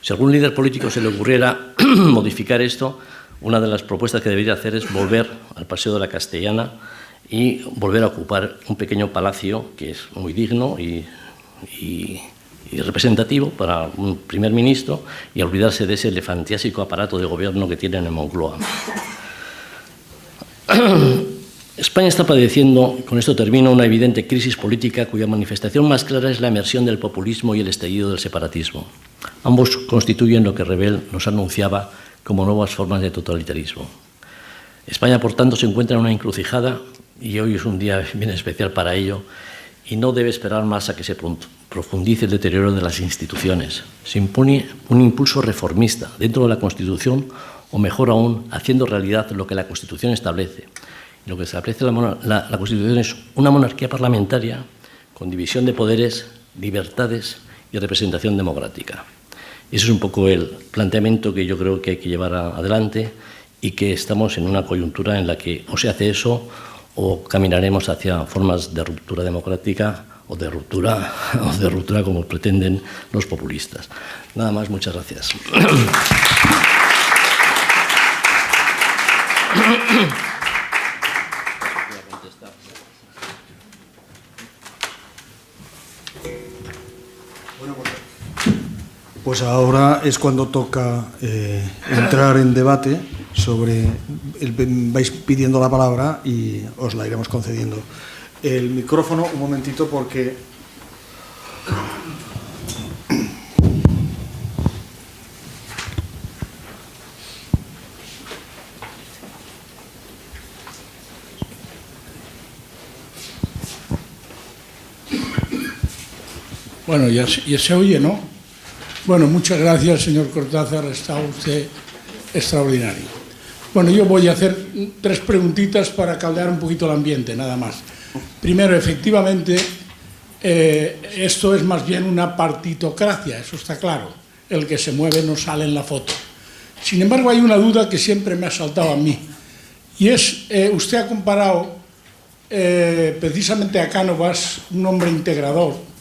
Si a algún líder político se le ocurriera modificar esto, una de las propuestas que debería hacer es volver al Paseo de la Castellana y volver a ocupar un pequeño palacio que es muy digno y representativo para un primer ministro, y olvidarse de ese elefantiásico aparato de gobierno que tienen en Moncloa. España está padeciendo, con esto termino, una evidente crisis política cuya manifestación más clara es la emersión del populismo y el estallido del separatismo. Ambos constituyen lo que Rebel nos anunciaba como nuevas formas de totalitarismo. España, por tanto, se encuentra en una encrucijada y hoy es un día bien especial para ello, y no debe esperar más a que se profundice el deterioro de las instituciones. Se impone un impulso reformista dentro de la Constitución, o mejor aún, haciendo realidad lo que la Constitución establece. Lo que establece la Constitución es una monarquía parlamentaria con división de poderes, libertades y representación democrática. Ese es un poco el planteamiento que yo creo que hay que llevar adelante, y que estamos en una coyuntura en la que o se hace eso o caminaremos hacia formas de ruptura democrática o de ruptura como pretenden los populistas. Nada más, muchas gracias. Pues ahora es cuando toca entrar en debate sobre... vais pidiendo la palabra y os la iremos concediendo. El micrófono, un momentito, porque... Bueno, ya se oye, ¿no? Bueno, muchas gracias, señor Cortázar, está usted extraordinario. Bueno, yo voy a hacer 3 preguntitas para caldear un poquito el ambiente, nada más. Primero, efectivamente, esto es más bien una partitocracia, eso está claro. El que se mueve no sale en la foto. Sin embargo, hay una duda que siempre me ha saltado a mí, y es, usted ha comparado precisamente a Cánovas, un hombre integrador,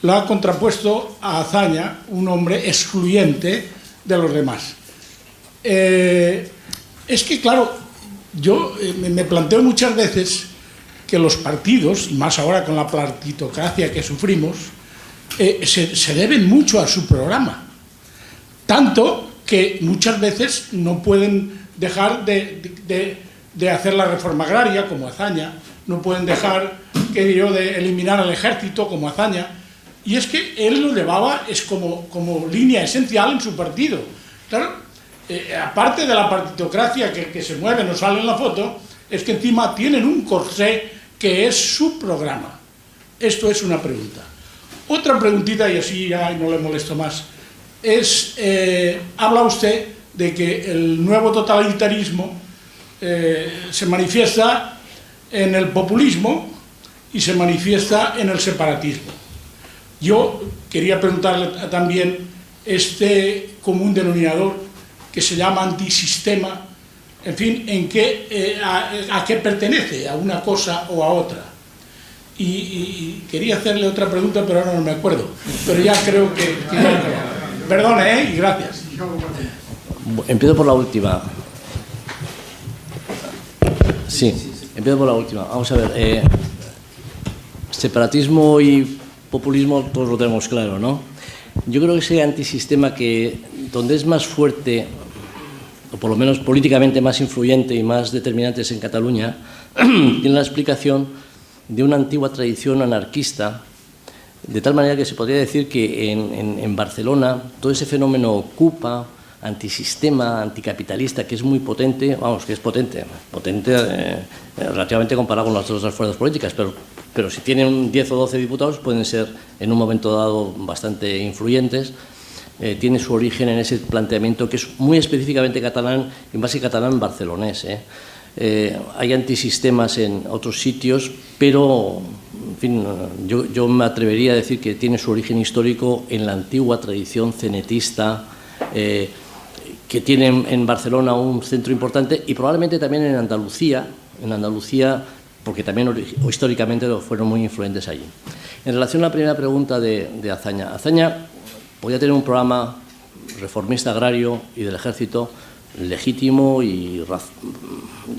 lo ha contrapuesto a Azaña, un hombre excluyente de los demás. Es que, claro, yo me planteo muchas veces que los partidos, y más ahora con la partitocracia que sufrimos, se deben mucho a su programa. Tanto que muchas veces no pueden dejar de hacer la reforma agraria, como Azaña, no pueden dejar, de eliminar al ejército, como Azaña. Y es que él lo llevaba como línea esencial en su partido. Claro, aparte de la partitocracia que se mueve, no sale en la foto, es que encima tienen un corsé que es su programa. Esto es una pregunta. Otra preguntita, y así ya no le molesto más, es, habla usted de que el nuevo totalitarismo se manifiesta en el populismo y se manifiesta en el separatismo. Yo quería preguntarle también este común denominador que se llama antisistema, en fin, a qué pertenece, a una cosa o a otra. Y quería hacerle otra pregunta, pero ahora no me acuerdo. Pero ya creo que ya... Perdone, y gracias. Empiezo por la última. Sí, empiezo por la última. Vamos a ver. Separatismo y populismo todos lo tenemos claro, ¿no? Yo creo que ese antisistema donde es más fuerte o por lo menos políticamente más influyente y más determinantes en Cataluña, tiene la explicación de una antigua tradición anarquista, de tal manera que se podría decir que en Barcelona todo ese fenómeno ocupa, antisistema, anticapitalista, que es muy potente, vamos, que es potente relativamente comparado con las otras fuerzas políticas, pero si tienen 10 o 12 diputados pueden ser en un momento dado bastante influyentes. Tiene su origen en ese planteamiento que es muy específicamente catalán, en base catalán barcelonés. Hay antisistemas en otros sitios, pero en fin, yo me atrevería a decir que tiene su origen histórico en la antigua tradición cenetista, que tiene en Barcelona un centro importante, y probablemente también en Andalucía, porque también históricamente fueron muy influyentes allí. En relación a la primera pregunta de Azaña, Azaña podía tener un programa reformista agrario y del ejército legítimo y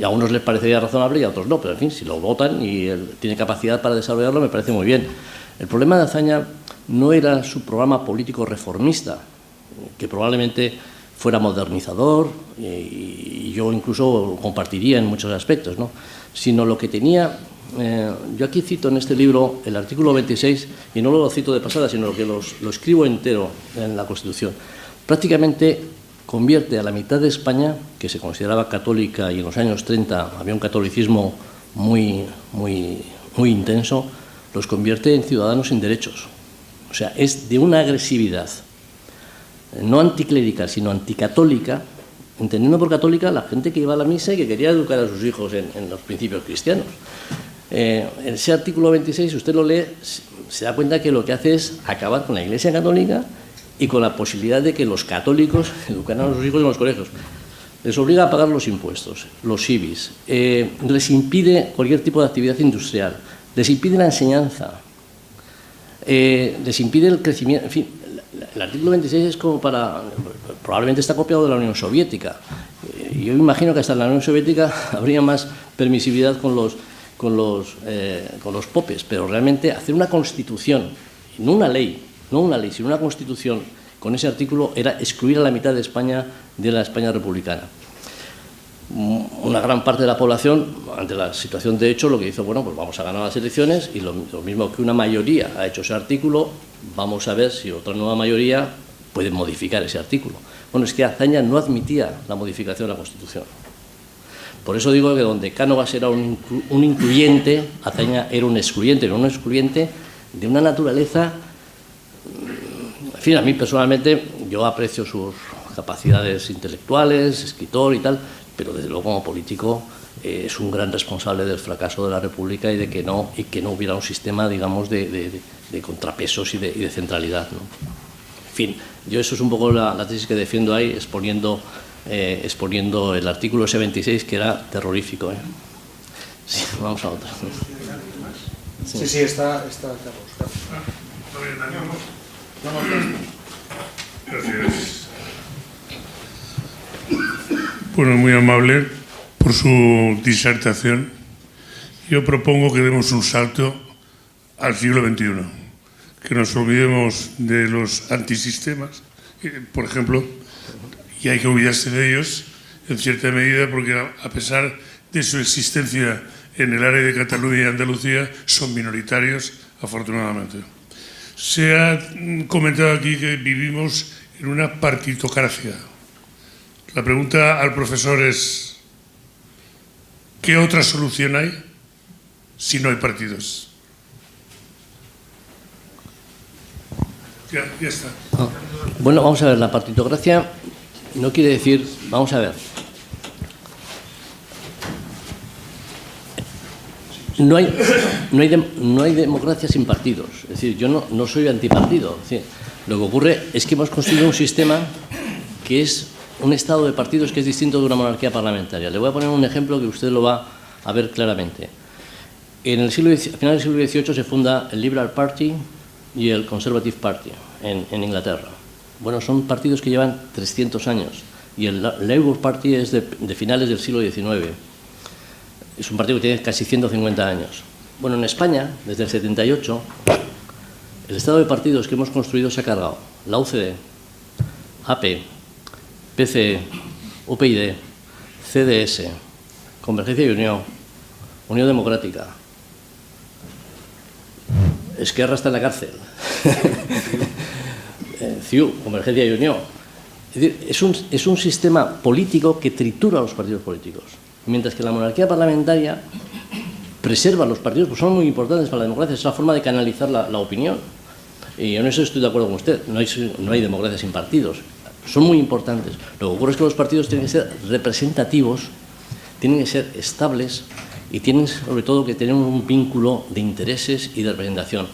a unos les parecería razonable y a otros no, pero en fin, si lo votan y él tiene capacidad para desarrollarlo, me parece muy bien. El problema de Azaña no era su programa político reformista, que probablemente fuera modernizador y yo incluso compartiría en muchos aspectos, ¿no? Sino lo que tenía. Yo aquí cito en este libro el artículo 26, y no lo cito de pasada, sino que lo escribo entero en la Constitución. Prácticamente convierte a la mitad de España, que se consideraba católica y en los años 30 había un catolicismo muy intenso, los convierte en ciudadanos sin derechos. O sea, es de una agresividad, no anticlerical, sino anticatólica, entendiendo por católica la gente que iba a la misa y que quería educar a sus hijos en los principios cristianos. Ese artículo 26, si usted lo lee, se da cuenta que lo que hace es acabar con la Iglesia católica y con la posibilidad de que los católicos educaran a sus hijos en los colegios. Les obliga a pagar los impuestos, los IBIs, les impide cualquier tipo de actividad industrial, les impide la enseñanza, les impide el crecimiento. En fin, el artículo 26 es como probablemente está copiado de la Unión Soviética. Yo imagino que hasta en la Unión Soviética habría más permisividad con los popes, pero realmente hacer una constitución, no una ley, sino una constitución con ese artículo era excluir a la mitad de España de la España republicana. Una gran parte de la población, ante la situación de hecho, lo que hizo, bueno, pues vamos a ganar las elecciones y lo mismo que una mayoría ha hecho ese artículo, vamos a ver si otra nueva mayoría puede modificar ese artículo. Bueno, es que Azaña no admitía la modificación de la Constitución. Por eso digo que donde Cánovas era un incluyente, Azaña era un excluyente, pero un excluyente de una naturaleza. En fin, a mí personalmente yo aprecio sus capacidades intelectuales, escritor y tal, pero desde luego como político es un gran responsable del fracaso de la República y de que no hubiera un sistema, digamos, de contrapesos y de centralidad, ¿no? En fin, yo eso es un poco la tesis que defiendo ahí, exponiendo el artículo ese 26, que era terrorífico. Sí, vamos a otro. Sí, está Carlos. Gracias. Bueno, muy amable por su disertación. Yo propongo que demos un salto al siglo XXI, que nos olvidemos de los antisistemas, por ejemplo, y hay que olvidarse de ellos en cierta medida porque a pesar de su existencia en el área de Cataluña y Andalucía son minoritarios, afortunadamente. Se ha comentado aquí que vivimos en una partitocracia. La pregunta al profesor es, ¿qué otra solución hay si no hay partidos? Ya está. Bueno, vamos a ver, la partitocracia no quiere decir, vamos a ver, no hay democracia sin partidos. Es decir, yo no soy antipartido. Es decir, lo que ocurre es que hemos construido un sistema que es un estado de partidos que es distinto de una monarquía parlamentaria. Le voy a poner un ejemplo que usted lo va a ver claramente. A finales del siglo XVIII se funda el Liberal Party y el Conservative Party en Inglaterra. Bueno, son partidos que llevan 300 años y el Labour Party es de finales del siglo XIX. Es un partido que tiene casi 150 años. Bueno, en España, desde el 78, el estado de partidos que hemos construido se ha cargado la UCD, AP, PCE, UPyD, CDS, Convergencia y Unió, Unión Democrática. Esquerra está en la cárcel. CiU, Convergencia y Unió. Es decir, es un sistema político que tritura a los partidos políticos, mientras que la monarquía parlamentaria preserva a los partidos, pues son muy importantes para la democracia, es una forma de canalizar la opinión. Y en eso estoy de acuerdo con usted, no hay democracia sin partidos, son muy importantes. Lo que ocurre es que los partidos tienen que ser representativos, tienen que ser estables y tienen sobre todo que tener un vínculo de intereses y de representación.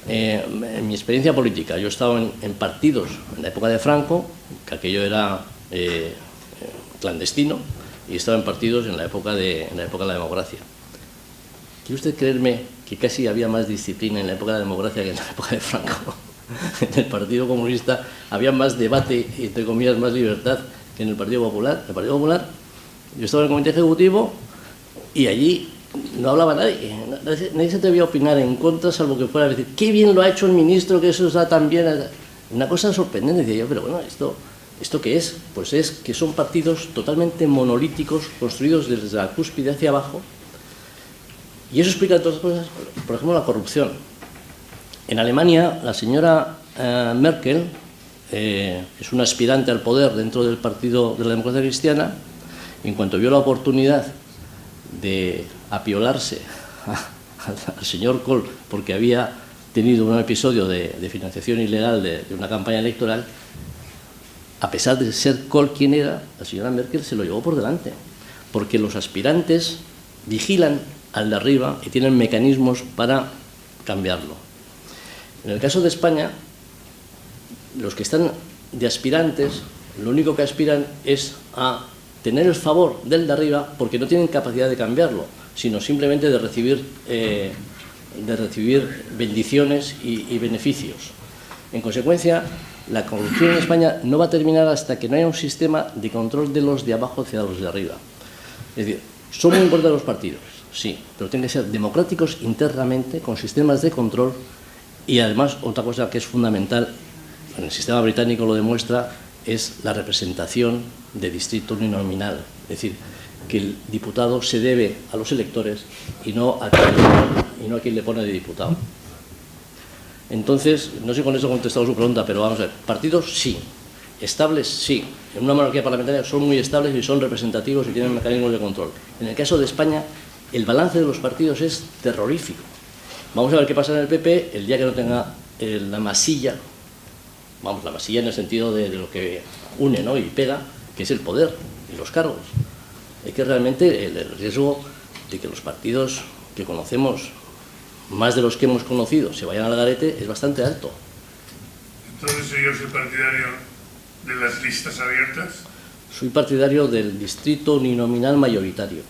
En mi experiencia política, yo he estado en partidos en la época de Franco, que aquello era clandestino, y he estado en partidos en la época de la democracia. ¿Quiere usted creerme que casi había más disciplina en la época de la democracia que en la época de Franco? En el Partido Comunista había más debate y, entre comillas, más libertad que en el Partido Popular. En el Partido Popular, yo estaba en el Comité Ejecutivo y allí no hablaba nadie. Nadie se atrevía a opinar en contra, salvo que fuera a decir, qué bien lo ha hecho el ministro, que eso está tan bien. Una cosa sorprendente, decía yo, pero bueno, ¿esto qué es? Pues es que son partidos totalmente monolíticos, construidos desde la cúspide hacia abajo. Y eso explica todas las cosas, por ejemplo, la corrupción. En Alemania, la señora Merkel es una aspirante al poder dentro del Partido de la Democracia Cristiana, y en cuanto vio la oportunidad de apiolarse al señor Kohl porque había tenido un episodio de financiación ilegal de una campaña electoral, a pesar de ser Kohl quien era, la señora Merkel se lo llevó por delante, porque los aspirantes vigilan al de arriba y tienen mecanismos para cambiarlo. En el caso de España, los que están de aspirantes, lo único que aspiran es a tener el favor del de arriba porque no tienen capacidad de cambiarlo, sino simplemente de recibir bendiciones y beneficios. En consecuencia, la corrupción en España no va a terminar hasta que no haya un sistema de control de los de abajo hacia los de arriba. Es decir, son muy importantes los partidos, sí, pero tienen que ser democráticos internamente, con sistemas de control, y además otra cosa que es fundamental, en el sistema británico lo demuestra, es la representación de distrito uninominal. Es decir, que el diputado se debe a los electores y no a quien le pone de diputado. Entonces, no sé si con eso he contestado su pregunta, pero vamos a ver, partidos sí, estables sí. En una monarquía parlamentaria son muy estables y son representativos y tienen mecanismos de control. En el caso de España, el balance de los partidos es terrorífico. Vamos a ver qué pasa en el PP el día que no tenga la masilla, vamos, la masilla en el sentido de lo que une, ¿no?, y pega, que es el poder y los cargos. Es que realmente el riesgo de que los partidos que conocemos, más de los que hemos conocido, se vayan al garete es bastante alto. Entonces, yo soy partidario de las listas abiertas. Soy partidario del distrito uninominal mayoritario.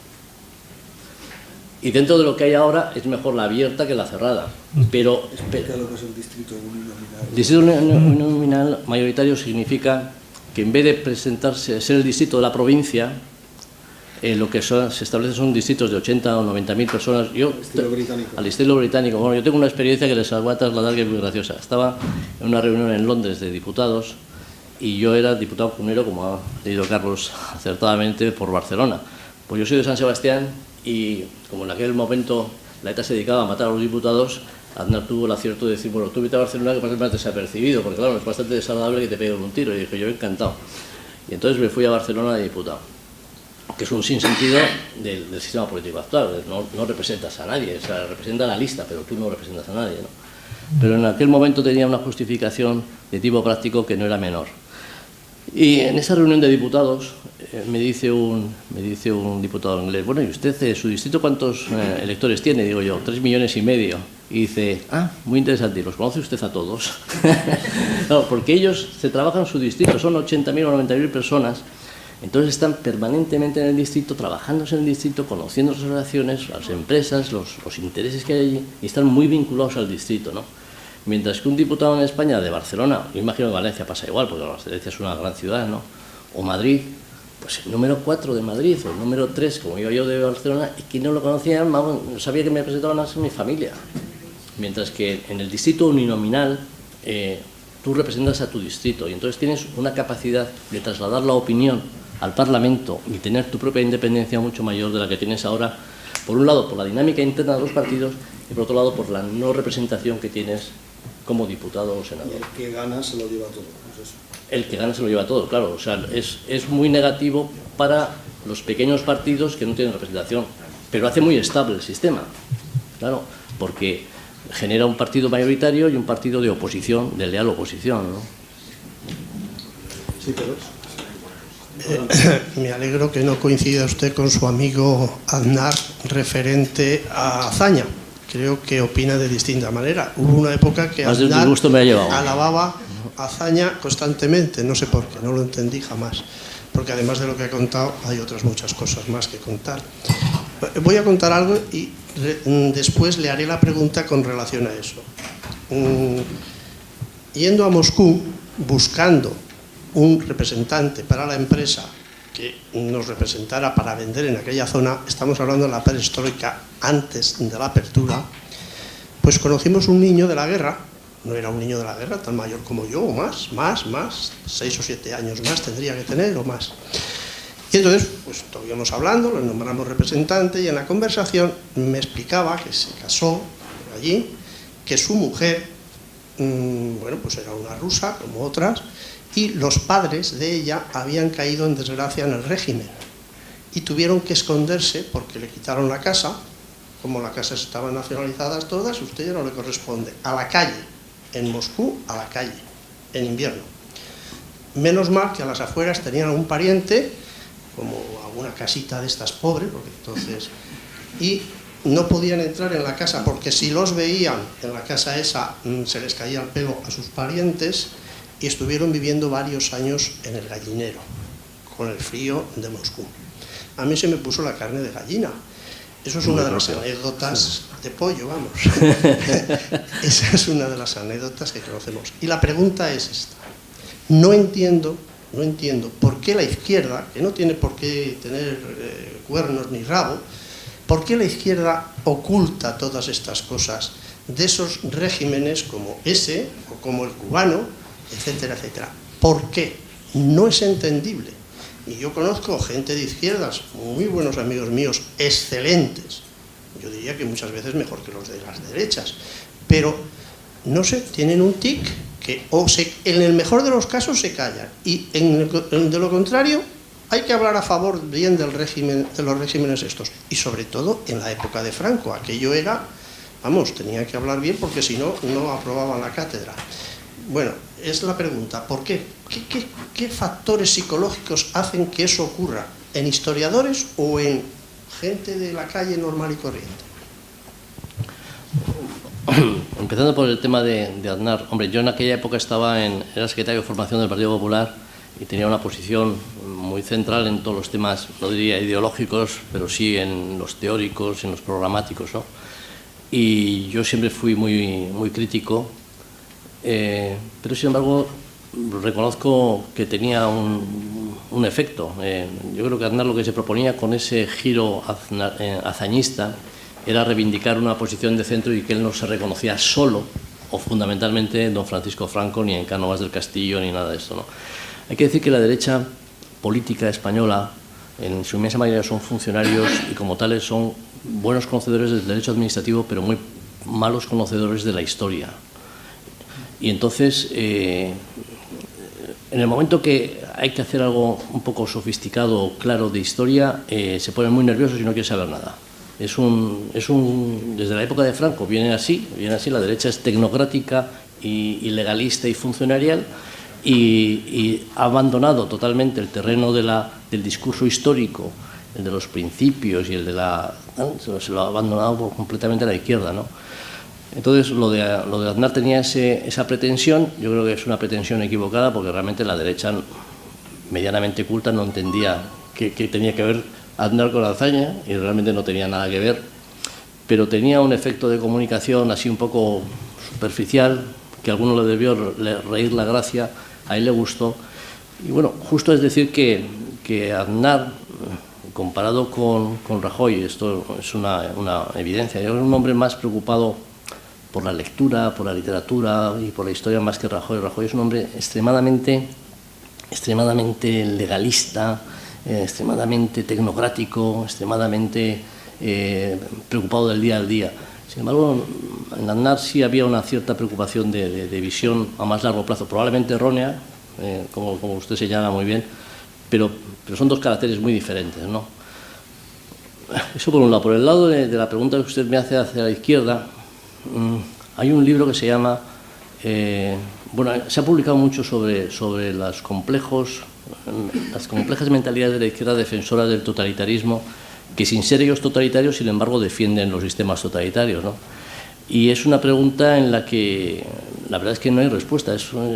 Y dentro de lo que hay ahora es mejor la abierta que la cerrada. Pero espera. Lo que es el distrito uninominal. El distrito uninominal mayoritario significa que en vez de presentarse, ser el distrito de la provincia, lo que se establece son distritos de 80 o 90.000 personas. Al estilo británico. Bueno, yo tengo una experiencia que les voy a trasladar que es muy graciosa. Estaba en una reunión en Londres de diputados y yo era diputado cunero, como ha leído Carlos acertadamente, por Barcelona. Pues yo soy de San Sebastián y como en aquel momento la ETA se dedicaba a matar a los diputados, Aznar tuvo el acierto de decir, bueno, tú vete a Barcelona que pases más desapercibido, porque claro, es bastante desagradable que te peguen un tiro. Y dije, yo encantado. Y entonces me fui a Barcelona de diputado, que es un sinsentido del sistema político actual. No representas a nadie, o sea, representa a la lista, pero tú no representas a nadie, ¿no? Pero en aquel momento tenía una justificación de tipo práctico que no era menor. Y en esa reunión de diputados me dice un diputado inglés, bueno, ¿y usted, su distrito, cuántos electores tiene? Digo yo, 3,5 millones. Y dice, muy interesante, ¿y los conoce usted a todos? Claro, porque ellos se trabajan en su distrito, son 80.000 o 90.000 personas, entonces están permanentemente en el distrito, trabajándose en el distrito, conociendo las relaciones, las empresas, los intereses que hay allí, y están muy vinculados al distrito, ¿no? Mientras que un diputado en España de Barcelona, yo imagino que Valencia pasa igual, porque Valencia es una gran ciudad, ¿no?, o Madrid, pues el número 4 de Madrid o el número 3, como iba yo de Barcelona, y que no lo conocían, vamos, no sabía que me presentaban a mi familia. Mientras que en el distrito uninominal tú representas a tu distrito y entonces tienes una capacidad de trasladar la opinión al Parlamento y tener tu propia independencia mucho mayor de la que tienes ahora, por un lado por la dinámica interna de los partidos y por otro lado por la no representación que tienes como diputado o senador. Y el que gana se lo lleva todo. Pues eso. El que gana se lo lleva todo, claro. O sea, es muy negativo para los pequeños partidos que no tienen representación, pero hace muy estable el sistema, claro, porque genera un partido mayoritario y un partido de oposición, de leal oposición, ¿no? Sí, pero... Me alegro que no coincida usted con su amigo Aznar referente a Azaña. Creo que opina de distinta manera. Hubo una época que Aznar alababa a Azaña constantemente, no sé por qué, no lo entendí jamás, porque además de lo que he contado hay otras muchas cosas más que contar. Voy a contar algo y después le haré la pregunta con relación a eso. Yendo a Moscú, buscando un representante para la empresa que nos representara para vender en aquella zona, estamos hablando de la perestroika, antes de la apertura, pues conocimos un niño de la guerra, no era un niño de la guerra, tan mayor como yo, o más, 6 o 7 años más tendría que tener, o más. Y entonces, pues estuvimos hablando, lo nombramos representante, y en la conversación me explicaba que se casó allí, que su mujer, bueno, pues era una rusa, como otras, y los padres de ella habían caído en desgracia en el régimen y tuvieron que esconderse porque le quitaron la casa. Como las casas estaban nacionalizadas todas, usted ya no le corresponde, a la calle, en Moscú, a la calle, en invierno. Menos mal que a las afueras tenían un pariente, como alguna casita de estas pobres, porque entonces, y no podían entrar en la casa porque si los veían en la casa esa se les caía el pelo a sus parientes. Y estuvieron viviendo varios años en el gallinero, con el frío de Moscú. A mí se me puso la carne de gallina. Eso es una de las anécdotas de pollo, vamos. Esa es una de las anécdotas que conocemos. Y la pregunta es esta. No entiendo por qué la izquierda, que no tiene por qué tener cuernos ni rabo, por qué la izquierda oculta todas estas cosas de esos regímenes como ese, o como el cubano, etcétera, etcétera. ¿Por qué? No es entendible. Y yo conozco gente de izquierdas, muy buenos amigos míos, excelentes. Yo diría que muchas veces mejor que los de las derechas. Pero, no sé, tienen un tic que en el mejor de los casos se callan. Y de lo contrario, hay que hablar a favor bien del régimen, de los regímenes estos. Y sobre todo en la época de Franco. Aquello era, vamos, tenía que hablar bien porque si no, no aprobaban la cátedra. Bueno, es la pregunta, ¿por qué? ¿Qué factores psicológicos hacen que eso ocurra? ¿En historiadores o en gente de la calle normal y corriente? Empezando por el tema de Aznar. Hombre, yo en aquella época era secretario de formación del Partido Popular y tenía una posición muy central en todos los temas, no diría ideológicos, pero sí en los teóricos, en los programáticos, ¿no? Y yo siempre fui muy crítico. Pero sin embargo reconozco que tenía un efecto. Yo creo que Aznar lo que se proponía con ese giro azañista era reivindicar una posición de centro y que él no se reconocía solo o fundamentalmente en don Francisco Franco ni en Cánovas del Castillo ni nada de esto, ¿no? Hay que decir que la derecha política española en su inmensa mayoría son funcionarios y como tales son buenos conocedores del derecho administrativo pero muy malos conocedores de la historia. Y entonces, en el momento que hay que hacer algo un poco sofisticado o claro de historia, se ponen muy nerviosos y no quieren saber nada. Desde la época de Franco viene así, la derecha es tecnocrática y legalista y funcionarial y ha abandonado totalmente el terreno del discurso histórico, el de los principios y el de se lo ha abandonado completamente a la izquierda, ¿no? Entonces, lo de Aznar tenía esa pretensión. Yo creo que es una pretensión equivocada porque realmente la derecha medianamente culta no entendía qué tenía que ver Aznar con Azaña y realmente no tenía nada que ver, pero tenía un efecto de comunicación así un poco superficial que a alguno le debió reír la gracia, a él le gustó. Y bueno, justo es decir que Aznar, comparado con Rajoy, esto es una evidencia, es un hombre más preocupado por la lectura, por la literatura y por la historia más que Rajoy. Rajoy es un hombre extremadamente legalista, extremadamente tecnocrático, extremadamente preocupado del día al día. Sin embargo, en Aznar sí había una cierta preocupación de visión a más largo plazo, probablemente errónea, como usted señala muy bien, pero son dos caracteres muy diferentes, ¿no? Eso por un lado. Por el lado de la pregunta que usted me hace hacia la izquierda, hay un libro que se llama... bueno, se ha publicado mucho sobre las complejas mentalidades de la izquierda defensora del totalitarismo, que sin ser ellos totalitarios, sin embargo, defienden los sistemas totalitarios, ¿no? Y es una pregunta en la que la verdad es que no hay respuesta. Yo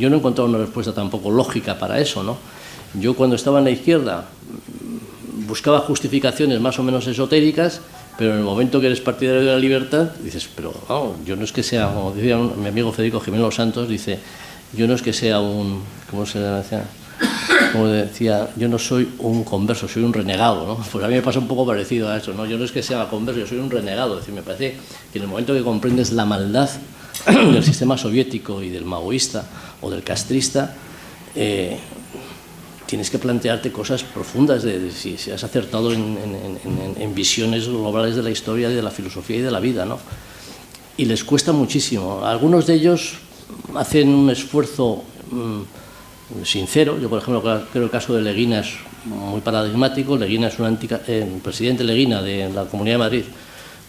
no he encontrado una respuesta tampoco lógica para eso, ¿no? Yo cuando estaba en la izquierda buscaba justificaciones más o menos esotéricas, pero en el momento que eres partidario de la libertad, dices, pero vamos, yo no es que sea, como decía mi amigo Federico Jiménez Los Santos, dice, yo no es que sea ¿cómo se decía? Como decía, yo no soy un converso, soy un renegado, ¿no? Pues a mí me pasa un poco parecido a eso, ¿no? Yo no es que sea converso, yo soy un renegado. Es decir, me parece que en el momento que comprendes la maldad del sistema soviético y del maoísta o del castrista, tienes que plantearte cosas profundas de si has acertado en visiones globales de la historia, de la filosofía y de la vida, ¿no? Y les cuesta muchísimo. Algunos de ellos hacen un esfuerzo sincero. Yo, por ejemplo, creo que el caso de Leguina es muy paradigmático. Leguina es el presidente Leguina de la Comunidad de Madrid.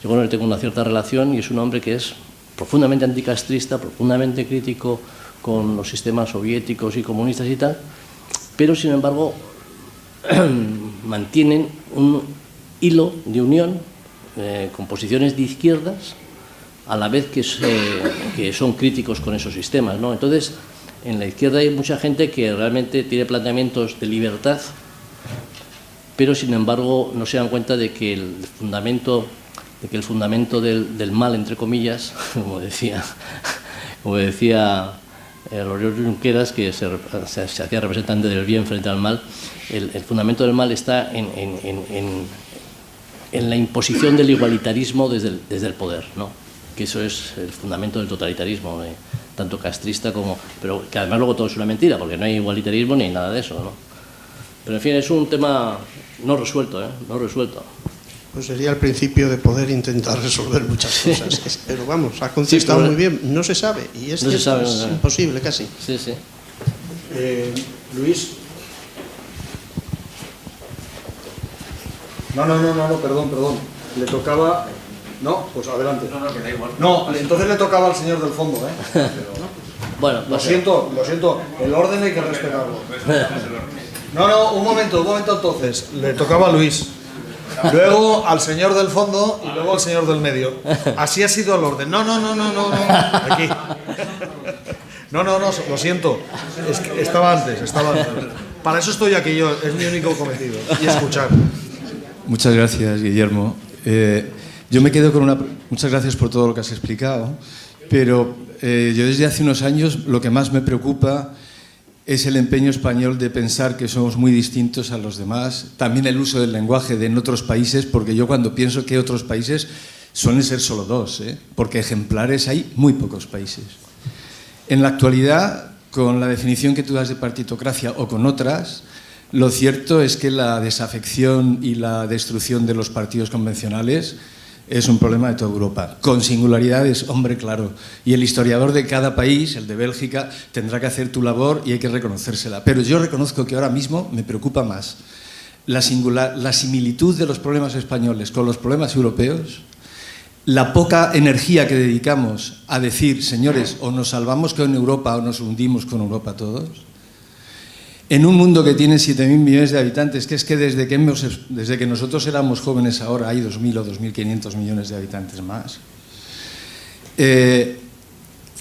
Yo con él tengo una cierta relación y es un hombre que es profundamente anticastrista, profundamente crítico con los sistemas soviéticos y comunistas y tal, pero sin embargo mantienen un hilo de unión con posiciones de izquierdas a la vez que son críticos con esos sistemas, ¿no? Entonces, en la izquierda hay mucha gente que realmente tiene planteamientos de libertad, pero sin embargo no se dan cuenta de que el fundamento del mal, entre comillas, como decía Oriol Junqueras, que se hacía representante del bien frente al mal, el fundamento del mal está en la imposición del igualitarismo desde el poder, ¿no? Que eso es el fundamento del totalitarismo, tanto castrista como... Pero que además luego todo es una mentira, porque no hay igualitarismo ni nada de eso, ¿no? Pero en fin, es un tema no resuelto, no resuelto. Pues sería el principio de poder intentar resolver muchas cosas. Pero vamos, ha contestado muy bien. No se sabe, y es imposible casi. Sí, sí. Luis. No, perdón. Le tocaba... No, pues adelante. No, que da igual. No, entonces le tocaba al señor del fondo, ¿eh? Bueno, lo siento, el orden hay que respetarlo. No, un momento entonces. Le tocaba a Luis. Luego al señor del fondo y luego al señor del medio. Así ha sido el orden. No. Aquí. No, lo siento. Es que estaba antes. Para eso estoy aquí yo, es mi único cometido. Y escuchar. Muchas gracias, Guillermo. Yo me quedo con muchas gracias por todo lo que has explicado, pero yo desde hace unos años lo que más me preocupa es el empeño español de pensar que somos muy distintos a los demás, también el uso del lenguaje en otros países, porque yo cuando pienso que otros países suelen ser solo dos, porque ejemplares hay muy pocos países. En la actualidad, con la definición que tú das de partitocracia o con otras, lo cierto es que la desafección y la destrucción de los partidos convencionales es un problema de toda Europa, con singularidades, hombre, claro. Y el historiador de cada país, el de Bélgica, tendrá que hacer tu labor y hay que reconocérsela. Pero yo reconozco que ahora mismo me preocupa más la similitud de los problemas españoles con los problemas europeos, la poca energía que dedicamos a decir, señores, o nos salvamos con Europa o nos hundimos con Europa todos. En un mundo que tiene 7.000 millones de habitantes, que es que desde que nosotros éramos jóvenes ahora hay 2.000 o 2.500 millones de habitantes más.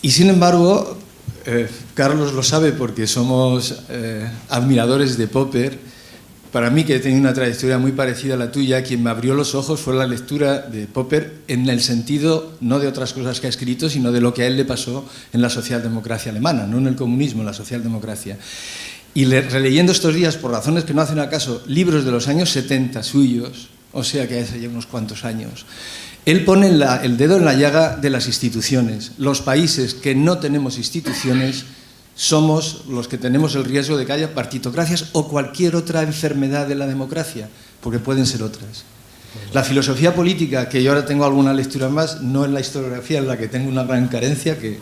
Y sin embargo, Carlos lo sabe porque somos admiradores de Popper. Para mí, que he tenido una trayectoria muy parecida a la tuya, quien me abrió los ojos fue la lectura de Popper en el sentido, no de otras cosas que ha escrito, sino de lo que a él le pasó en la socialdemocracia alemana, no en el comunismo, en la socialdemocracia. Y releyendo estos días, por razones que no hacen acaso, libros de los años 70 suyos, o sea que hace ya unos cuantos años, él pone el dedo en la llaga de las instituciones. Los países que no tenemos instituciones somos los que tenemos el riesgo de que haya partitocracias o cualquier otra enfermedad de la democracia, porque pueden ser otras. La filosofía política, que yo ahora tengo alguna lectura más, no es la historiografía en la que tengo una gran carencia, que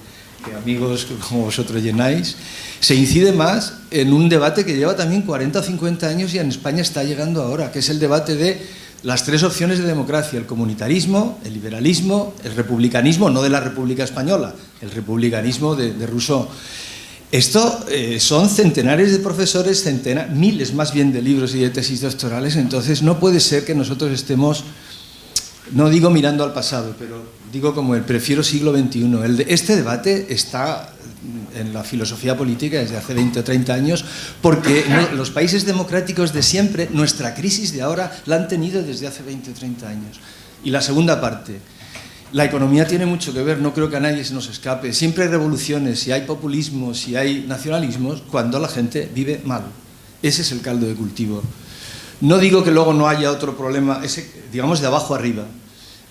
amigos como vosotros llenáis, se incide más en un debate que lleva también 40 o 50 años y en España está llegando ahora, que es el debate de las tres opciones de democracia: el comunitarismo, el liberalismo, el republicanismo, no de la República Española, el republicanismo de Rousseau. Esto son centenares de profesores, miles más bien de libros y de tesis doctorales, entonces no puede ser que nosotros estemos, no digo mirando al pasado, pero digo como el prefiero siglo XXI. Este debate está en la filosofía política desde hace 20 o 30 años, porque los países democráticos de siempre, nuestra crisis de ahora, la han tenido desde hace 20 o 30 años. Y la segunda parte, la economía tiene mucho que ver, no creo que a nadie se nos escape. Siempre hay revoluciones, si hay populismos, si hay nacionalismos, cuando la gente vive mal. Ese es el caldo de cultivo. No digo que luego no haya otro problema, digamos de abajo arriba.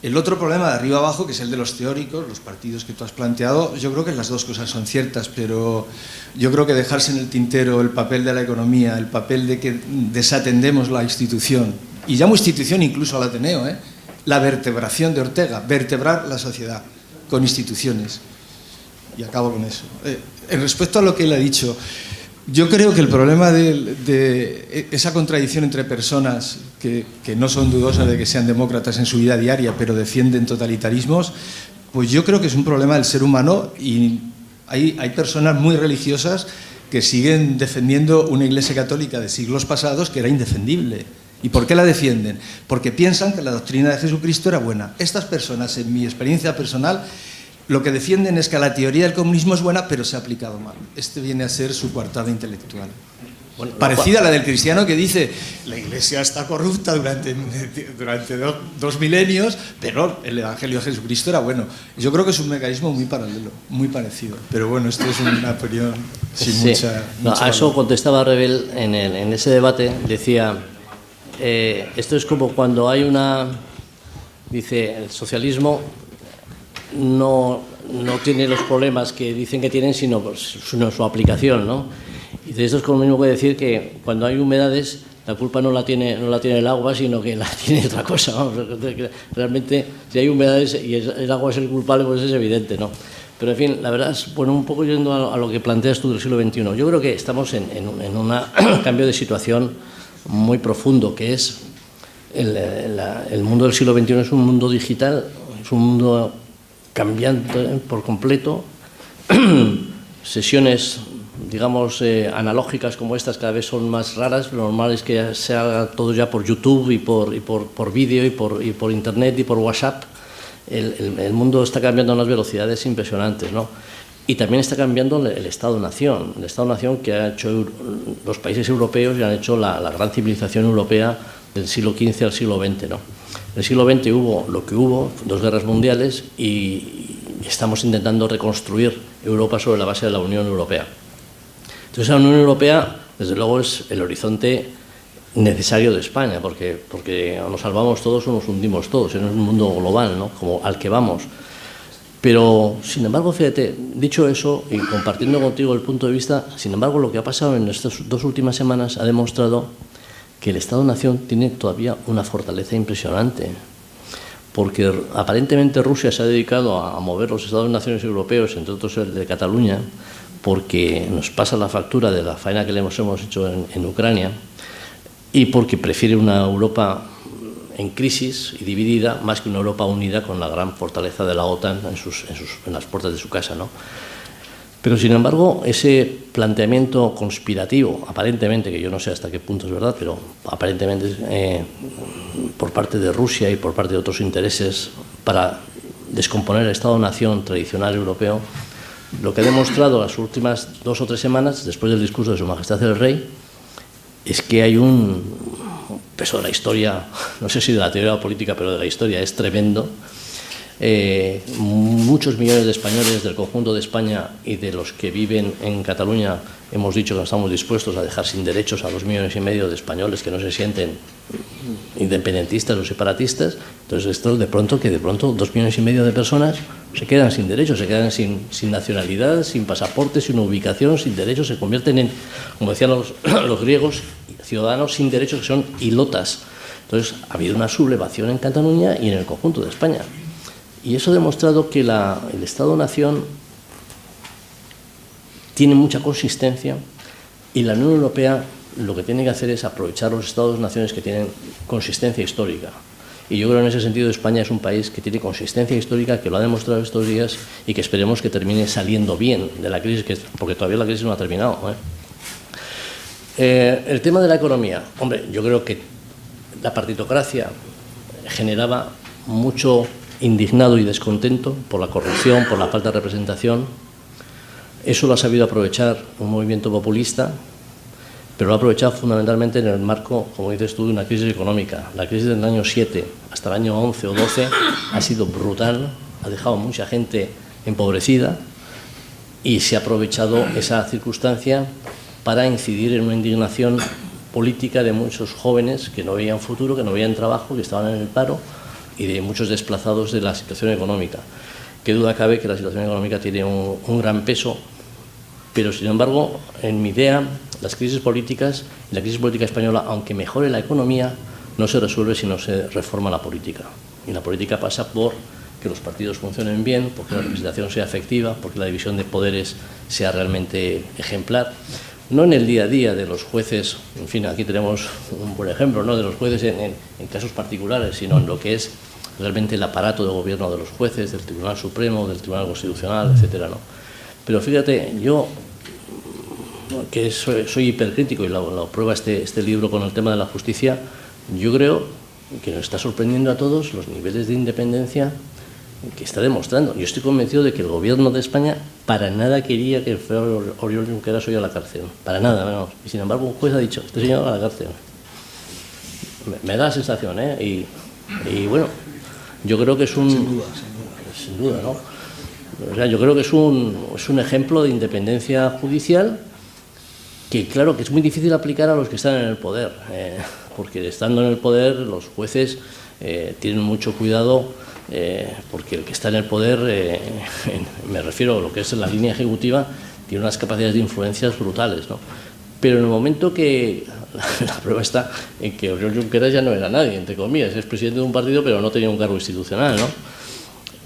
El otro problema de arriba abajo, que es el de los teóricos, los partidos que tú has planteado, yo creo que las dos cosas son ciertas, pero yo creo que dejarse en el tintero el papel de la economía, el papel de que desatendemos la institución, y llamo institución incluso al Ateneo, la vertebración de Ortega, vertebrar la sociedad con instituciones. Y acabo con eso. En respecto a lo que él ha dicho, yo creo que el problema de esa contradicción entre personas que no son dudosas de que sean demócratas en su vida diaria, pero defienden totalitarismos, pues yo creo que es un problema del ser humano, y hay personas muy religiosas que siguen defendiendo una Iglesia católica de siglos pasados que era indefendible. ¿Y por qué la defienden? Porque piensan que la doctrina de Jesucristo era buena. Estas personas, en mi experiencia personal, lo que defienden es que la teoría del comunismo es buena, pero se ha aplicado mal. Este viene a ser su coartada intelectual. Bueno, parecida a la del cristiano que dice: la Iglesia está corrupta durante 2 milenios, pero el Evangelio de Jesucristo era bueno. Yo creo que es un mecanismo muy paralelo, muy parecido. Pero bueno, esto es una opinión sin mucha a eso contestaba Rebel en ese debate, decía... esto es como cuando hay dice, el socialismo no tiene los problemas que dicen que tienen, sino su aplicación, ¿no? Y esto es como lo mismo que decir que cuando hay humedades, la culpa no la tiene el agua, sino que la tiene otra cosa, ¿no? Realmente, si hay humedades y el agua es el culpable, pues es evidente, ¿no? Pero en fin, la verdad es, bueno, un poco yendo a lo que planteas tú del siglo XXI, yo creo que estamos en un cambio de situación muy profundo, que es el mundo del siglo XXI es un mundo digital, es un mundo cambiante por completo. Sesiones, digamos, analógicas como estas cada vez son más raras. Lo normal es que se haga todo ya por YouTube y por vídeo y por Internet y por WhatsApp. El mundo está cambiando a unas velocidades impresionantes, ¿no? Y también está cambiando el Estado-Nación. El Estado-Nación que ha hecho los países europeos y han hecho la gran civilización europea del siglo XV al siglo XX, ¿no? En el siglo XX hubo lo que hubo, 2 guerras mundiales, y estamos intentando reconstruir Europa sobre la base de la Unión Europea. Entonces la Unión Europea, desde luego, es el horizonte necesario de España, porque o nos salvamos todos o nos hundimos todos en un mundo global, ¿no? Como al que vamos. Pero, sin embargo, fíjate, dicho eso y compartiendo contigo el punto de vista, sin embargo, lo que ha pasado en estas 2 últimas semanas ha demostrado que el Estado-Nación tiene todavía una fortaleza impresionante, porque aparentemente Rusia se ha dedicado a mover los Estados-Naciones europeos, entre otros el de Cataluña, porque nos pasa la factura de la faena que le hemos hecho en Ucrania, y porque prefiere una Europa en crisis y dividida más que una Europa unida con la gran fortaleza de la OTAN en las puertas de su casa, ¿no? Pero, sin embargo, ese planteamiento conspirativo, aparentemente, que yo no sé hasta qué punto es verdad, pero aparentemente por parte de Rusia y por parte de otros intereses para descomponer el Estado-Nación tradicional europeo, lo que ha demostrado las últimas 2 o 3 semanas, después del discurso de Su Majestad el Rey, es que hay un peso de la historia, no sé si de la teoría política, pero de la historia es tremendo, muchos millones de españoles del conjunto de España y de los que viven en Cataluña hemos dicho que estamos dispuestos a dejar sin derechos a 2,5 millones de españoles que no se sienten independentistas o separatistas. Entonces esto de pronto 2,5 millones de personas se quedan sin derechos, se quedan sin nacionalidad, sin pasaporte, sin ubicación, sin derechos, se convierten en, como decían los griegos, ciudadanos sin derechos, que son ilotas. Entonces ha habido una sublevación en Cataluña y en el conjunto de España. Y eso ha demostrado que el Estado-Nación tiene mucha consistencia y la Unión Europea lo que tiene que hacer es aprovechar los Estados-Naciones que tienen consistencia histórica. Y yo creo que en ese sentido España es un país que tiene consistencia histórica, que lo ha demostrado estos días y que esperemos que termine saliendo bien de la crisis, porque todavía la crisis no ha terminado. El tema de la economía. Hombre, yo creo que la partitocracia generaba mucho indignado y descontento por la corrupción, por la falta de representación. Eso lo ha sabido aprovechar un movimiento populista, pero lo ha aprovechado fundamentalmente en el marco, como dices tú, de una crisis económica. La crisis del año 7 hasta el año 11 o 12 ha sido brutal, ha dejado mucha gente empobrecida y se ha aprovechado esa circunstancia para incidir en una indignación política de muchos jóvenes que no veían futuro, que no veían trabajo, que estaban en el paro, y de muchos desplazados de la situación económica. Qué duda cabe que la situación económica tiene un gran peso, pero sin embargo, en mi idea, las crisis políticas, la crisis política española, aunque mejore la economía, no se resuelve si no se reforma la política. Y la política pasa por que los partidos funcionen bien, porque la representación sea efectiva, porque la división de poderes sea realmente ejemplar. No en el día a día de los jueces, en fin, aquí tenemos un buen ejemplo, ¿no?, de los jueces en casos particulares, sino en lo que es realmente el aparato de gobierno de los jueces, del Tribunal Supremo, del Tribunal Constitucional, etcétera, ¿no? Pero fíjate, yo, que soy hipercrítico y lo prueba este libro con el tema de la justicia, yo creo que nos está sorprendiendo a todos los niveles de independencia que está demostrando. Yo estoy convencido de que el gobierno de España para nada quería que el señor Oriol Junqueras fuera a la cárcel. Para nada, vamos. Y sin embargo un juez ha dicho, este señor a la cárcel. Me da la sensación, ¿eh? Y bueno, yo creo que es un... Sin duda, ¿no? O sea, yo creo que es un ejemplo de independencia judicial que, claro, que es muy difícil aplicar a los que están en el poder, porque estando en el poder los jueces tienen mucho cuidado, porque el que está en el poder, me refiero a lo que es la línea ejecutiva, tiene unas capacidades de influencias brutales, ¿no? Pero en el momento que la prueba está en que Oriol Junqueras ya no era nadie, entre comillas, es presidente de un partido pero no tenía un cargo institucional, ¿no?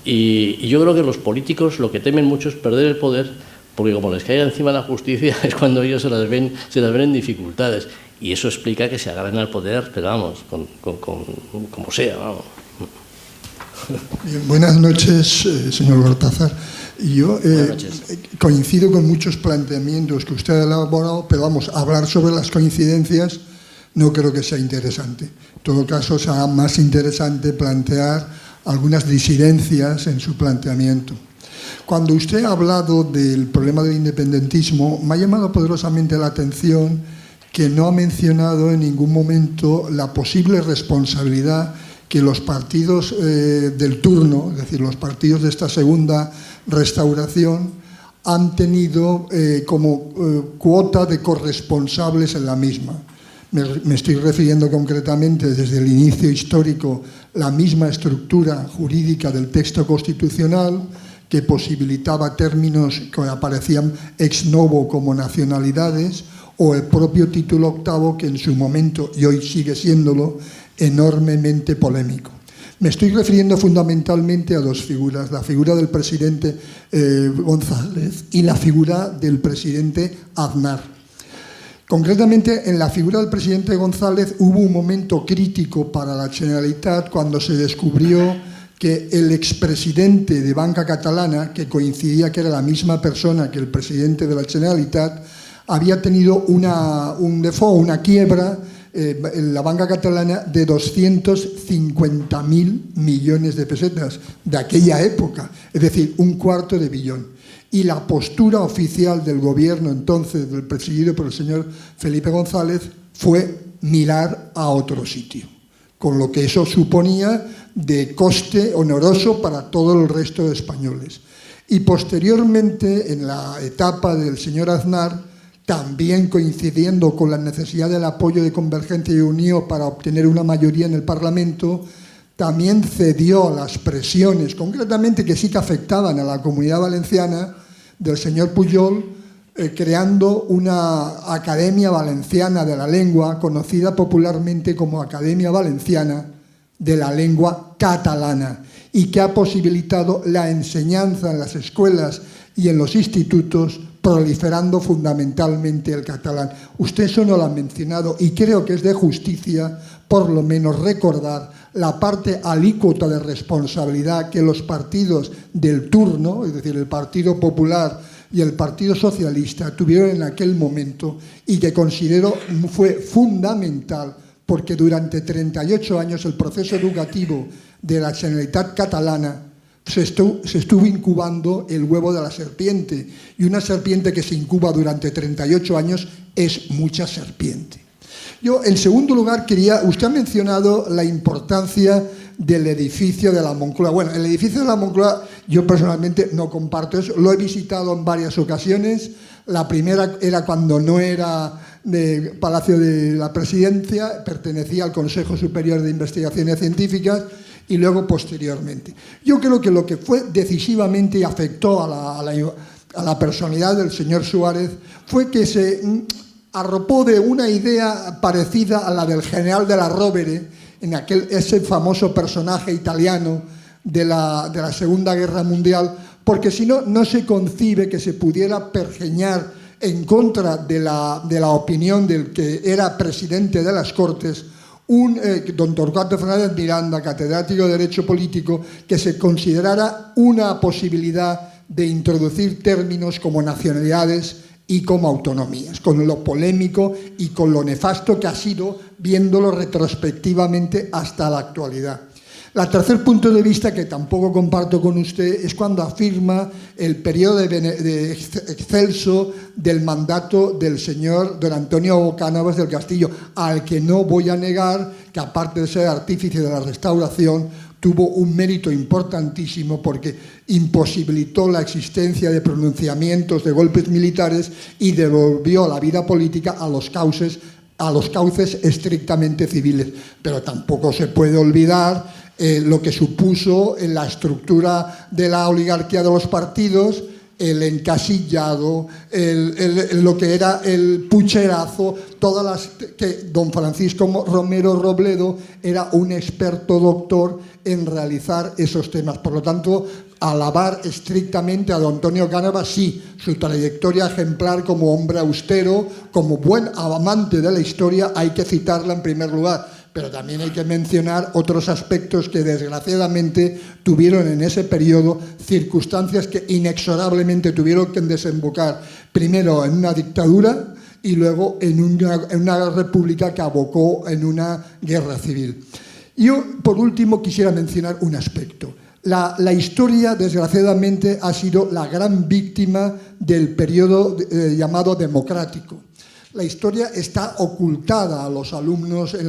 Y yo creo que los políticos lo que temen mucho es perder el poder, porque como les caiga encima la justicia es cuando ellos se las ven en dificultades, y eso explica que se agarren al poder, pero vamos, como sea, vamos. Bien, buenas noches, señor Gortázar. Yo coincido con muchos planteamientos que usted ha elaborado, pero vamos, hablar sobre las coincidencias no creo que sea interesante. En todo caso, será más interesante plantear algunas disidencias en su planteamiento. Cuando usted ha hablado del problema del independentismo, me ha llamado poderosamente la atención que no ha mencionado en ningún momento la posible responsabilidad que los partidos del turno, es decir, los partidos de esta segunda restauración, han tenido como cuota de corresponsables en la misma. Me estoy refiriendo concretamente desde el inicio histórico la misma estructura jurídica del texto constitucional que posibilitaba términos que aparecían ex novo como nacionalidades, o el propio título octavo, que en su momento, y hoy sigue siéndolo, enormemente polémico. Me estoy refiriendo fundamentalmente a dos figuras, la figura del presidente González y la figura del presidente Aznar. Concretamente, en la figura del presidente González hubo un momento crítico para la Generalitat cuando se descubrió que el expresidente de Banca Catalana, que coincidía que era la misma persona que el presidente de la Generalitat, había tenido un default, una quiebra en la banca catalana de 250.000 millones de pesetas de aquella época, es decir, $250 million. Y la postura oficial del gobierno entonces, presidido por el señor Felipe González, fue mirar a otro sitio, con lo que eso suponía de coste oneroso para todo el resto de españoles. Y posteriormente, en la etapa del señor Aznar, también coincidiendo con la necesidad del apoyo de Convergencia y Unió para obtener una mayoría en el Parlamento, también cedió a las presiones, concretamente que sí que afectaban a la Comunidad Valenciana, del señor Pujol, creando una Academia Valenciana de la Lengua, conocida popularmente como Academia Valenciana de la Lengua Catalana, y que ha posibilitado la enseñanza en las escuelas y en los institutos, proliferando fundamentalmente el catalán. Usted eso no lo ha mencionado y creo que es de justicia, por lo menos, recordar la parte alícuota de responsabilidad que los partidos del turno, es decir, el Partido Popular y el Partido Socialista, tuvieron en aquel momento y que considero fue fundamental, porque durante 38 años el proceso educativo de la Generalitat catalana se estuvo incubando el huevo de la serpiente, y una serpiente que se incuba durante 38 años es mucha serpiente. Yo, en segundo lugar, usted ha mencionado la importancia del edificio de la Moncloa. Bueno, el edificio de la Moncloa yo personalmente no comparto eso, lo he visitado en varias ocasiones. La primera era cuando no era de Palacio de la Presidencia, pertenecía al Consejo Superior de Investigaciones Científicas, y luego posteriormente. Yo creo que lo que fue decisivamente y afectó a la personalidad del señor Suárez fue que se arropó de una idea parecida a la del general de la Rovere, en ese famoso personaje italiano de la Segunda Guerra Mundial, porque si no, no se concibe que se pudiera pergeñar en contra de la opinión del que era presidente de las Cortes, don Torcuato Fernández Miranda, catedrático de Derecho Político, que se considerara una posibilidad de introducir términos como nacionalidades y como autonomías, con lo polémico y con lo nefasto que ha sido, viéndolo retrospectivamente hasta la actualidad. El tercer punto de vista, que tampoco comparto con usted, es cuando afirma el periodo de excelso del mandato del señor don Antonio Cánovas del Castillo, al que no voy a negar que, aparte de ser artífice de la Restauración, tuvo un mérito importantísimo, porque imposibilitó la existencia de pronunciamientos de golpes militares y devolvió la vida política a los cauces estrictamente civiles. Pero tampoco se puede olvidar lo que supuso en la estructura de la oligarquía de los partidos, el encasillado, lo que era el pucherazo, que don Francisco Romero Robledo era un experto doctor en realizar esos temas. Por lo tanto, alabar estrictamente a don Antonio Cánovas, sí, su trayectoria ejemplar como hombre austero, como buen amante de la historia, hay que citarla en primer lugar. Pero también hay que mencionar otros aspectos que desgraciadamente tuvieron en ese periodo circunstancias que inexorablemente tuvieron que desembocar primero en una dictadura y luego en una república que abocó en una guerra civil. Yo, por último, quisiera mencionar un aspecto. La historia, desgraciadamente, ha sido la gran víctima del periodo llamado democrático. La historia está ocultada a los alumnos en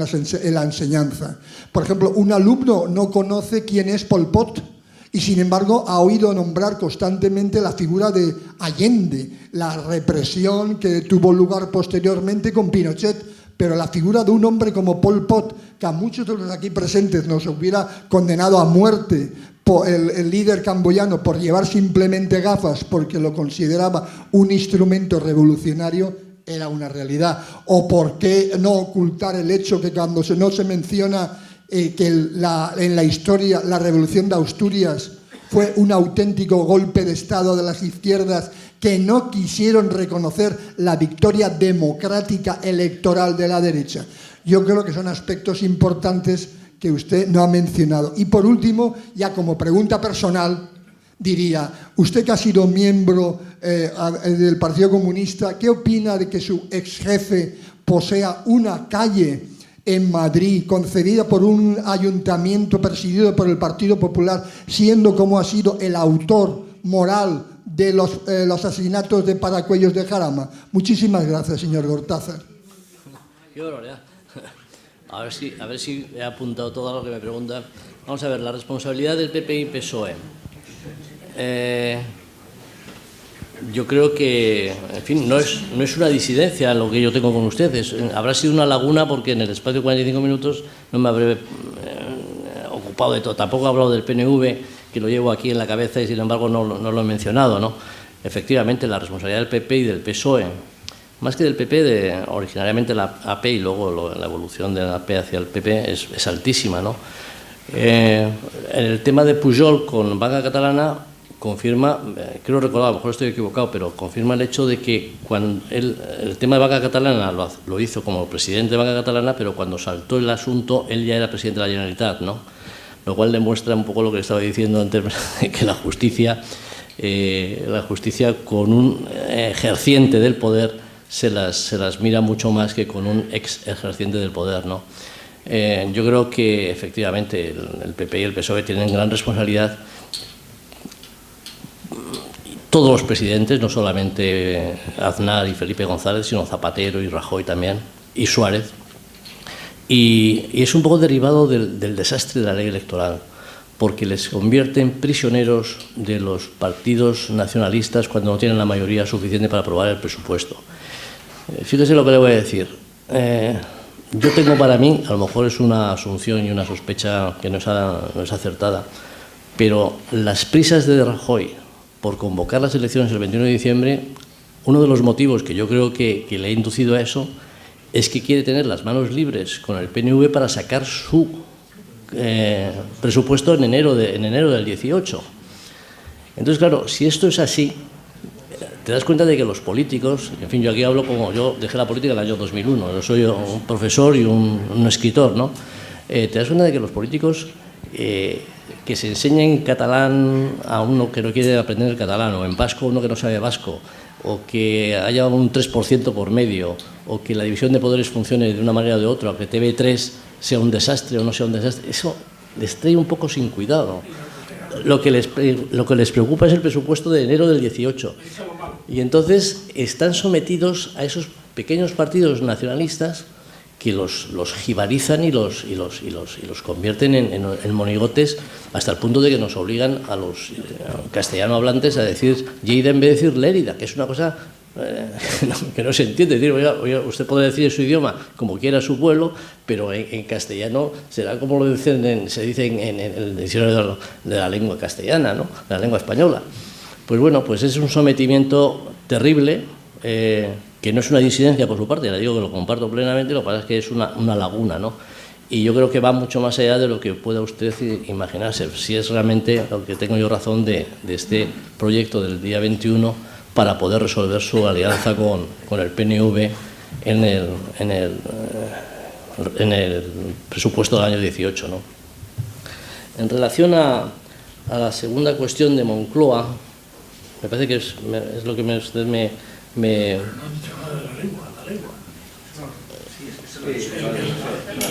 la enseñanza. Por ejemplo, un alumno no conoce quién es Pol Pot y, sin embargo, ha oído nombrar constantemente la figura de Allende, la represión que tuvo lugar posteriormente con Pinochet, pero la figura de un hombre como Pol Pot, que a muchos de los aquí presentes nos hubiera condenado a muerte, el líder camboyano, por llevar simplemente gafas porque lo consideraba un instrumento revolucionario, era una realidad. O por qué no ocultar el hecho que cuando no se menciona que en la historia la revolución de Asturias fue un auténtico golpe de Estado de las izquierdas que no quisieron reconocer la victoria democrática electoral de la derecha. Yo creo que son aspectos importantes que usted no ha mencionado. Y por último, ya como pregunta personal, diría, usted que ha sido miembro del Partido Comunista, ¿qué opina de que su ex jefe posea una calle en Madrid concedida por un ayuntamiento presidido por el Partido Popular, siendo como ha sido el autor moral de los asesinatos de Paracuellos de Jarama? Muchísimas gracias, señor Gortázar. Qué barbaridad. A ver si he apuntado todo lo que me preguntan. Vamos a ver, la responsabilidad del PP y PSOE. Yo creo que, en fin, no es una disidencia lo que yo tengo con ustedes. Habrá sido una laguna porque en el espacio de 45 minutos no me habré ocupado de todo. Tampoco he hablado del PNV, que lo llevo aquí en la cabeza y sin embargo no lo he mencionado, ¿no? Efectivamente, la responsabilidad del PP y del PSOE, más que del PP, originariamente la AP y luego la evolución de la AP hacia el PP es altísima, ¿no? El tema de Pujol con Banca Catalana confirma, creo recordar, a lo mejor estoy equivocado, pero confirma el hecho de que cuando el tema de Banca Catalana lo hizo como presidente de Banca Catalana, pero cuando saltó el asunto, él ya era presidente de la Generalitat, ¿no? Lo cual demuestra un poco lo que estaba diciendo antes, que la justicia con un ejerciente del poder se las mira mucho más que con un ex ejerciente del poder, ¿no? Yo creo que efectivamente el PP y el PSOE tienen gran responsabilidad. Todos los presidentes, no solamente Aznar y Felipe González, sino Zapatero y Rajoy también, y Suárez. Y es un poco derivado del desastre de la ley electoral, porque les convierte en prisioneros de los partidos nacionalistas cuando no tienen la mayoría suficiente para aprobar el presupuesto. Fíjese lo que le voy a decir. Yo tengo para mí, a lo mejor es una asunción y una sospecha que no es acertada, pero las prisas de Rajoy por convocar las elecciones el 21 de diciembre, uno de los motivos que yo creo que le ha inducido a eso es que quiere tener las manos libres con el PNV para sacar su presupuesto en enero del 18. Entonces, claro, si esto es así, te das cuenta de que los políticos, en fin, yo aquí hablo como yo dejé la política en el año 2001, yo soy un profesor y un escritor, ¿no? Te das cuenta de que los políticos que se enseñen catalán a uno que no quiere aprender el catalán, o en vasco a uno que no sabe vasco, o que haya un 3% por medio, o que la división de poderes funcione de una manera o de otra, o que TV3 sea un desastre o no sea un desastre, eso les trae un poco sin cuidado. Lo que les preocupa es el presupuesto de enero del 18. Y entonces están sometidos a esos pequeños partidos nacionalistas que los jibarizan y los convierten en monigotes hasta el punto de que nos obligan a los castellano hablantes a decir Lleida en vez de decir Lérida, que es una cosa que no se entiende. Decir, oiga, usted puede decir en su idioma como quiera su pueblo, pero en castellano será como se dice en el diccionario de la lengua castellana, ¿no? De la lengua española. Pues bueno, pues es un sometimiento terrible, que no es una disidencia por su parte, le digo que lo comparto plenamente, lo que pasa es que es una laguna, ¿no? Y yo creo que va mucho más allá de lo que pueda usted imaginarse, si es realmente lo que tengo yo razón de este proyecto del día 21 para poder resolver su alianza con el PNV en el presupuesto del año 18, ¿no? En relación a la segunda cuestión de Moncloa, me parece que es lo que usted me... El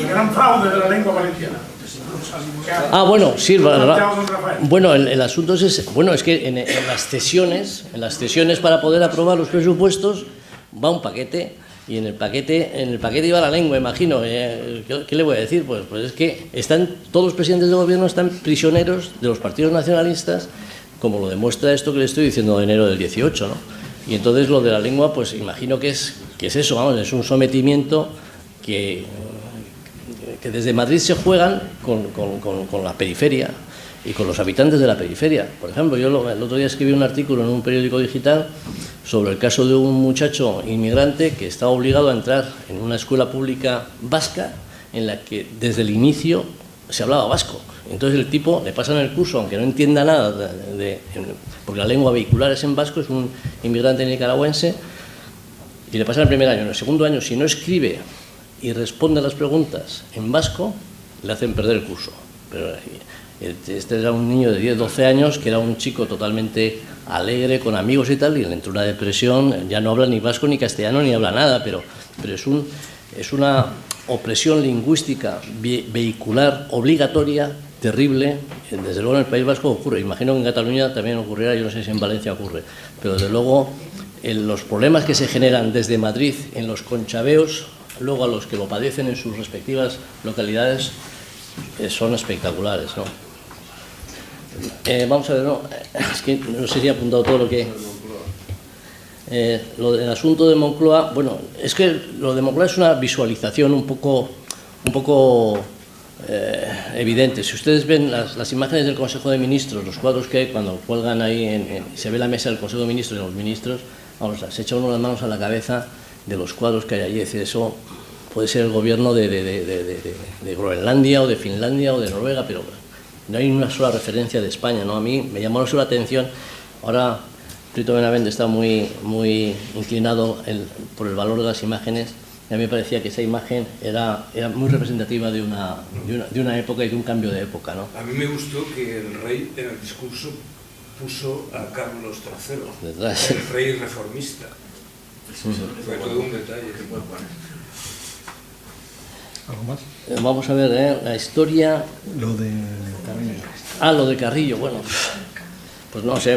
gran fraude de la lengua valenciana. Ah, bueno, sí, bueno, el asunto es ese. Bueno, es que en las cesiones para poder aprobar los presupuestos va un paquete, y en el paquete iba la lengua, imagino. ¿Qué le voy a decir? Pues es que todos los presidentes de gobierno están prisioneros de los partidos nacionalistas, como lo demuestra esto que le estoy diciendo de enero del 18, ¿no? Y entonces lo de la lengua, pues imagino que es eso, vamos, es un sometimiento que desde Madrid se juegan con la periferia y con los habitantes de la periferia. Por ejemplo, yo el otro día escribí un artículo en un periódico digital sobre el caso de un muchacho inmigrante que estaba obligado a entrar en una escuela pública vasca en la que desde el inicio se hablaba vasco. Entonces el tipo le pasan el curso, aunque no entienda nada, porque la lengua vehicular es en vasco, es un inmigrante nicaragüense, y le pasan el primer año. En el segundo año, si no escribe y responde a las preguntas en vasco, le hacen perder el curso. Pero este era un niño de 10, 12 años, que era un chico totalmente alegre, con amigos y tal, y le entró una depresión, ya no habla ni vasco ni castellano, ni habla nada, pero es una opresión lingüística vehicular obligatoria terrible. Desde luego en el País Vasco ocurre, imagino que en Cataluña también ocurrirá, yo no sé si en Valencia ocurre, pero desde luego los problemas que se generan desde Madrid en los conchaveos luego a los que lo padecen en sus respectivas localidades son espectaculares, ¿no? Vamos a ver, no, es que no sé si he apuntado todo lo que... lo del asunto de Moncloa, bueno, es que lo de Moncloa es una visualización un poco evidente. Si ustedes ven las imágenes del Consejo de Ministros, los cuadros que hay cuando cuelgan ahí, se ve la mesa del Consejo de Ministros y los ministros, vamos, se echa uno las manos a la cabeza de los cuadros que hay allí. Es decir, eso puede ser el gobierno de Groenlandia o de Finlandia o de Noruega, pero no hay una sola referencia de España, ¿no? A mí me llamó la atención. Ahora Prieto Benavente está muy inclinado por el valor de las imágenes, y a mí me parecía que esa imagen era muy representativa de una época y de un cambio de época, ¿no? A mí me gustó que el rey en el discurso puso a Carlos III, detrás. El rey reformista. Fue todo un detalle. ¿Algo más? Vamos a ver, la historia... Lo de Carrillo. Lo de Carrillo, bueno, pues no sé,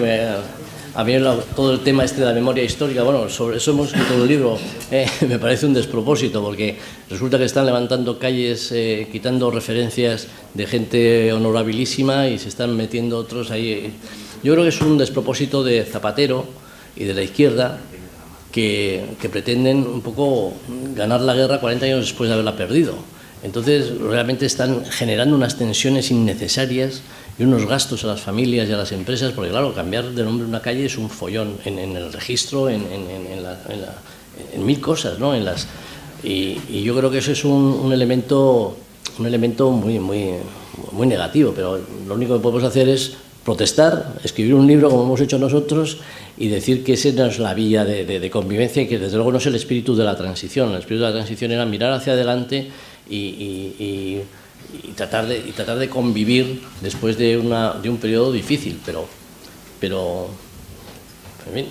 a mí todo el tema de la memoria histórica, bueno, sobre eso hemos escrito un libro, me parece un despropósito, porque resulta que están levantando calles, quitando referencias de gente honorabilísima y se están metiendo otros ahí. Yo creo que es un despropósito de Zapatero y de la izquierda que pretenden un poco ganar la guerra 40 años después de haberla perdido. Entonces, realmente están generando unas tensiones innecesarias y unos gastos a las familias y a las empresas, porque claro, cambiar de nombre una calle es un follón en el registro, en mil cosas, ¿no? Y yo creo que eso es un elemento muy negativo, pero lo único que podemos hacer es protestar, escribir un libro como hemos hecho nosotros y decir que esa no es la vía de convivencia y que desde luego no es el espíritu de la transición. El espíritu de la transición era mirar hacia adelante y tratar de convivir después de un periodo difícil, pero en fin.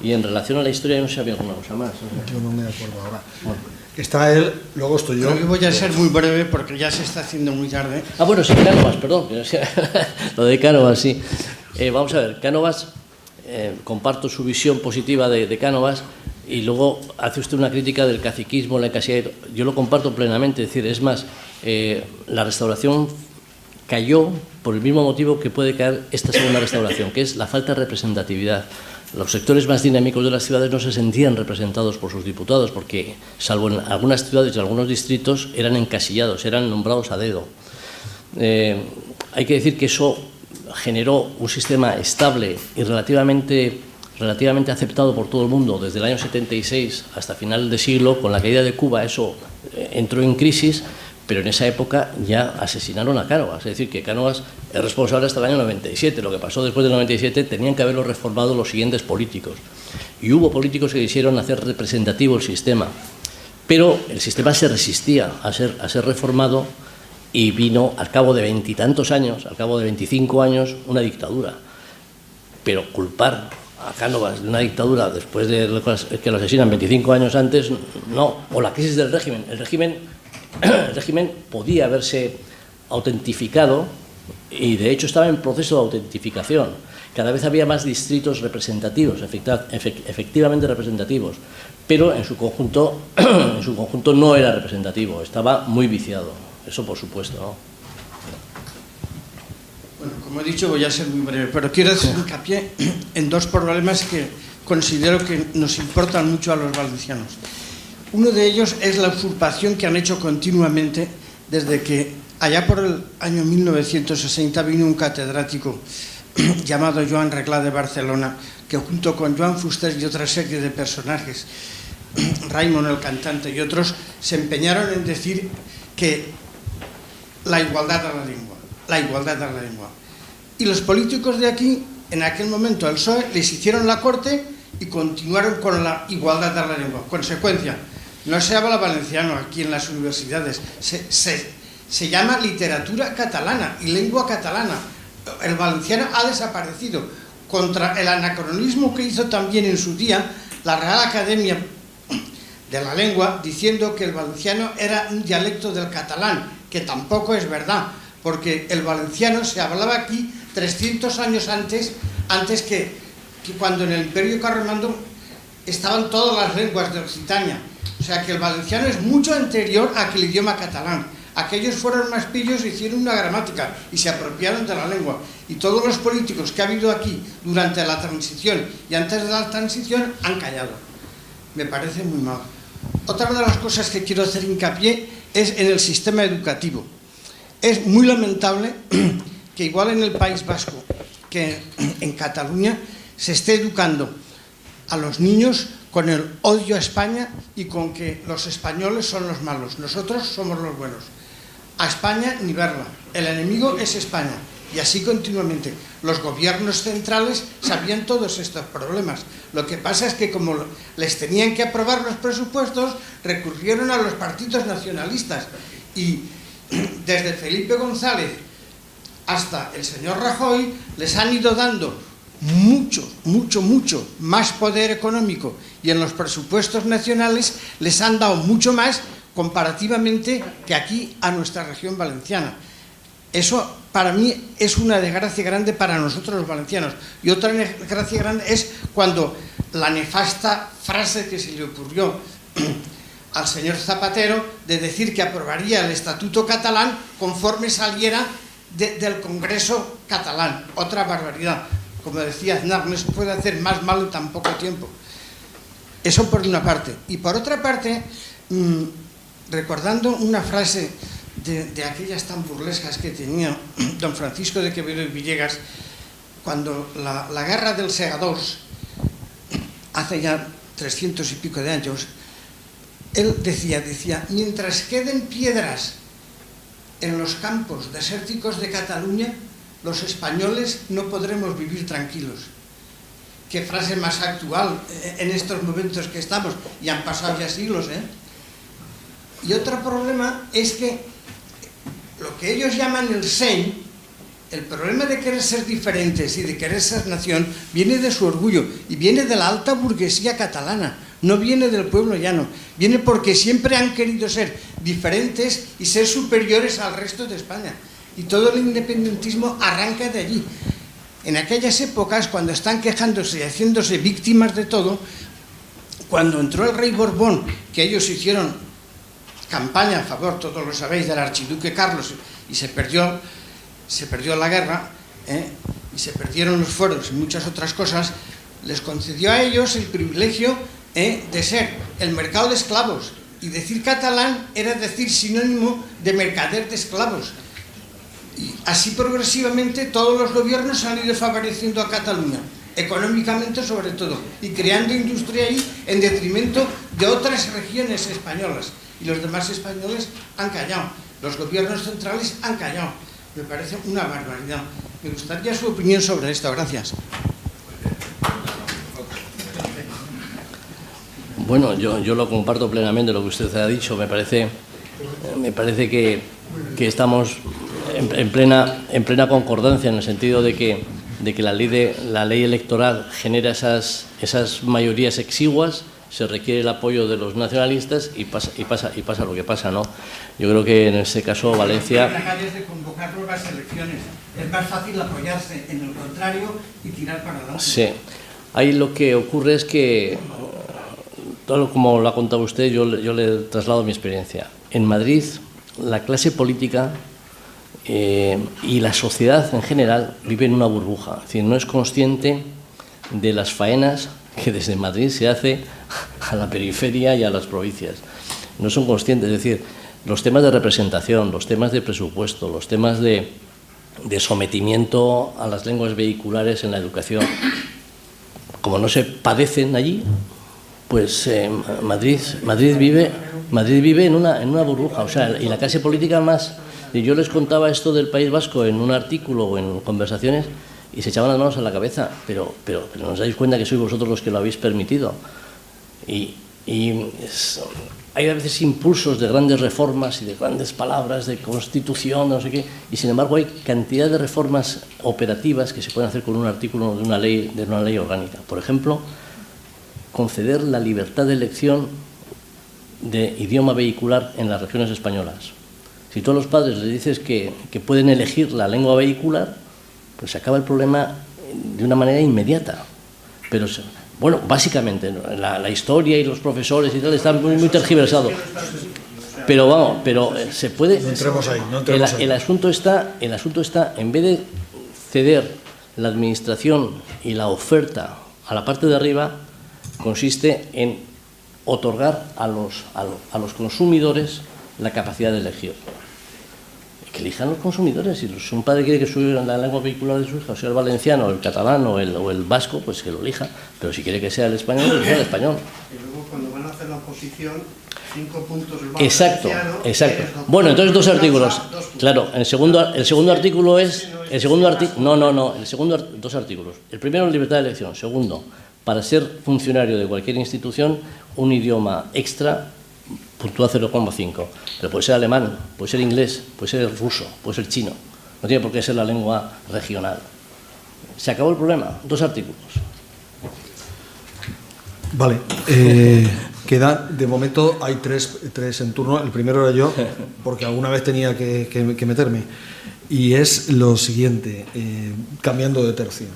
Y en relación a la historia, no sé si había alguna cosa más. Yo no me acuerdo ahora. Bueno, está él, luego estoy yo. Creo que voy a ser muy breve porque ya se está haciendo muy tarde. Bueno, sí, Cánovas, perdón. Lo de Cánovas, sí. Vamos a ver, Cánovas, comparto su visión positiva de Cánovas, y luego hace usted una crítica del caciquismo, la encasilla. Yo lo comparto plenamente, es decir, es más, la restauración cayó por el mismo motivo que puede caer esta segunda restauración, que es la falta de representatividad. Los sectores más dinámicos de las ciudades no se sentían representados por sus diputados, porque, salvo en algunas ciudades y algunos distritos, eran encasillados, eran nombrados a dedo. Hay que decir que eso generó un sistema estable y relativamente aceptado por todo el mundo desde el año 76 hasta final de siglo. Con la caída de Cuba eso entró en crisis, pero en esa época ya asesinaron a Cánovas. Es decir, que Cánovas es responsable hasta el año 97. Lo que pasó después del 97 tenían que haberlo reformado los siguientes políticos. Y hubo políticos que quisieron hacer representativo el sistema, pero el sistema se resistía a ser reformado, y vino al cabo de 20 y tantos años, al cabo de 25 años, una dictadura. Pero culpar a Cánovas de una dictadura después de que lo asesinan 25 años antes, no. O la crisis del régimen. El régimen podía haberse autentificado, y de hecho estaba en proceso de autentificación. Cada vez había más distritos representativos, efectivamente representativos, pero en su conjunto no era representativo, estaba muy viciado. Eso por supuesto, ¿no? Bueno, como he dicho, voy a ser muy breve, pero quiero hacer hincapié en dos problemas que considero que nos importan mucho a los valencianos. Uno de ellos es la usurpación que han hecho continuamente desde que allá por el año 1960 vino un catedrático llamado Joan Reglà de Barcelona, que junto con Joan Fuster y otra serie de personajes, Raimon el cantante y otros, se empeñaron en decir que la igualdad de la lengua. Y los políticos de aquí, en aquel momento el PSOE, les hicieron la corte y continuaron con la igualdad de la lengua. Consecuencia, no se habla valenciano aquí en las universidades, se llama literatura catalana y lengua catalana. El valenciano ha desaparecido, contra el anacronismo que hizo también en su día la Real Academia de la Lengua, diciendo que el valenciano era un dialecto del catalán, que tampoco es verdad, porque el valenciano se hablaba aquí 300 años antes que cuando en el Imperio Carlomagno estaban todas las lenguas de Occitania. O sea que el valenciano es mucho anterior a que el idioma catalán. Aquellos fueron más pillos e hicieron una gramática y se apropiaron de la lengua. Y todos los políticos que ha habido aquí durante la transición y antes de la transición han callado. Me parece muy mal. Otra de las cosas que quiero hacer hincapié es en el sistema educativo. Es muy lamentable que igual en el País Vasco que en Cataluña se esté educando a los niños con el odio a España y con que los españoles son los malos, nosotros somos los buenos. A España ni verla, el enemigo es España, y así continuamente. Los gobiernos centrales sabían todos estos problemas. Lo que pasa es que como les tenían que aprobar los presupuestos, recurrieron a los partidos nacionalistas, y desde Felipe González hasta el señor Rajoy les han ido dando mucho más poder económico, y en los presupuestos nacionales les han dado mucho más comparativamente que aquí a nuestra región valenciana. Eso para mí es una desgracia grande para nosotros los valencianos. Y otra desgracia grande es cuando la nefasta frase que se le ocurrió al señor Zapatero de decir que aprobaría el Estatuto catalán conforme saliera del Congreso catalán. Otra barbaridad. Como decía Aznar, no se puede hacer más mal en tan poco tiempo. Eso por una parte. Y por otra parte, recordando una frase de aquellas tan burlescas que tenía don Francisco de Quevedo y Villegas, cuando la guerra del Segadors, hace ya 300 y pico de años, él decía, mientras queden piedras en los campos desérticos de Cataluña, los españoles no podremos vivir tranquilos. Qué frase más actual en estos momentos que estamos, y han pasado ya siglos, ¿eh? Y otro problema es que lo que ellos llaman el seny, el problema de querer ser diferentes y de querer ser nación, viene de su orgullo y viene de la alta burguesía catalana, no viene del pueblo llano, viene porque siempre han querido ser diferentes y ser superiores al resto de España. Y todo el independentismo arranca de allí. En aquellas épocas, cuando están quejándose y haciéndose víctimas de todo, cuando entró el rey Borbón, que ellos hicieron campaña a favor, todos lo sabéis, del archiduque Carlos, y se perdió la guerra, y se perdieron los fueros y muchas otras cosas, les concedió a ellos el privilegio de ser el mercado de esclavos, y decir catalán era decir sinónimo de mercader de esclavos. Y así progresivamente todos los gobiernos han ido favoreciendo a Cataluña, económicamente sobre todo, y creando industria ahí en detrimento de otras regiones españolas. Y los demás españoles han callado, los gobiernos centrales han callado. Me parece una barbaridad. Me gustaría su opinión sobre esto. Gracias. Bueno, yo lo comparto plenamente lo que usted ha dicho. Me parece que estamos en plena concordancia, en el sentido de que la ley electoral genera esas mayorías exiguas, se requiere el apoyo de los nacionalistas y pasa lo que pasa, ¿no? Yo creo que en este caso Valencia... de convocar nuevas elecciones. Es más fácil apoyarse en el contrario y tirar para adelante. Sí. Ahí lo que ocurre es que, todo como lo ha contado usted, yo le traslado mi experiencia. En Madrid, la clase política y la sociedad en general vive en una burbuja. Es decir, no es consciente de las faenas que desde Madrid se hace a la periferia y a las provincias. No son conscientes, es decir, los temas de representación, los temas de presupuesto, los temas de sometimiento a las lenguas vehiculares en la educación, como no se padecen allí, pues Madrid vive en una burbuja. O sea, y la clase política más... Yo les contaba esto del País Vasco en un artículo o en conversaciones y se echaban las manos a la cabeza, pero no os dais cuenta que sois vosotros los que lo habéis permitido. Hay a veces impulsos de grandes reformas y de grandes palabras de constitución, no sé qué, y sin embargo hay cantidad de reformas operativas que se pueden hacer con un artículo de una ley orgánica. Por ejemplo, conceder la libertad de elección de idioma vehicular en las regiones españolas. Si tú a los padres les dices que pueden elegir la lengua vehicular, pues se acaba el problema de una manera inmediata. Pero Bueno, básicamente, ¿no? La historia y los profesores y tal están muy tergiversados. Pero vamos, se puede... No entremos ahí, no entremos ahí. El asunto está, en vez de ceder la administración y la oferta a la parte de arriba, consiste en otorgar a los consumidores la capacidad de elegir. Que elijan los consumidores. Si un padre quiere que la lengua vehicular de su hija sea el valenciano, el catalán o el vasco, pues que lo elija. Pero si quiere que sea el español, pues que sea el español. Y luego cuando van a hacer la oposición, 5 puntos el Exacto. Bueno, entonces 2 artículos. Claro, el segundo artículo es... Dos artículos. El primero, libertad de elección. Segundo, para ser funcionario de cualquier institución, un idioma extra puntúa 0,5. Pero puede ser alemán, puede ser inglés, puede ser ruso, puede ser chino. No tiene por qué ser la lengua regional. Se acabó el problema. 2 artículos. Vale. Queda, de momento hay tres en turno. El primero era yo, porque alguna vez tenía que meterme. Y es lo siguiente, cambiando de tercio.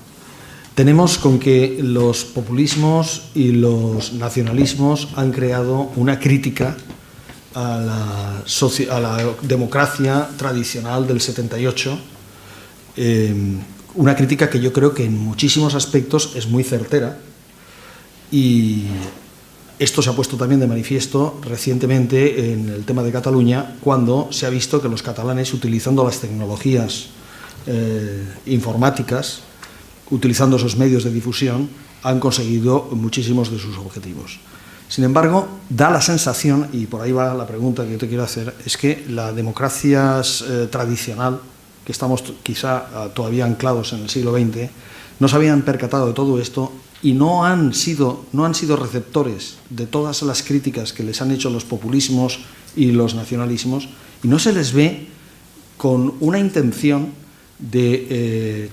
Tenemos con que los populismos y los nacionalismos han creado una crítica a la democracia tradicional del 78, una crítica que yo creo que en muchísimos aspectos es muy certera, y esto se ha puesto también de manifiesto recientemente en el tema de Cataluña, cuando se ha visto que los catalanes, utilizando las tecnologías informáticas, utilizando esos medios de difusión, han conseguido muchísimos de sus objetivos. Sin embargo, da la sensación, y por ahí va la pregunta que yo te quiero hacer, es que la democracia tradicional, que estamos quizá todavía anclados en el siglo XX, no se habían percatado de todo esto y no han sido receptores de todas las críticas que les han hecho los populismos y los nacionalismos, y no se les ve con una intención de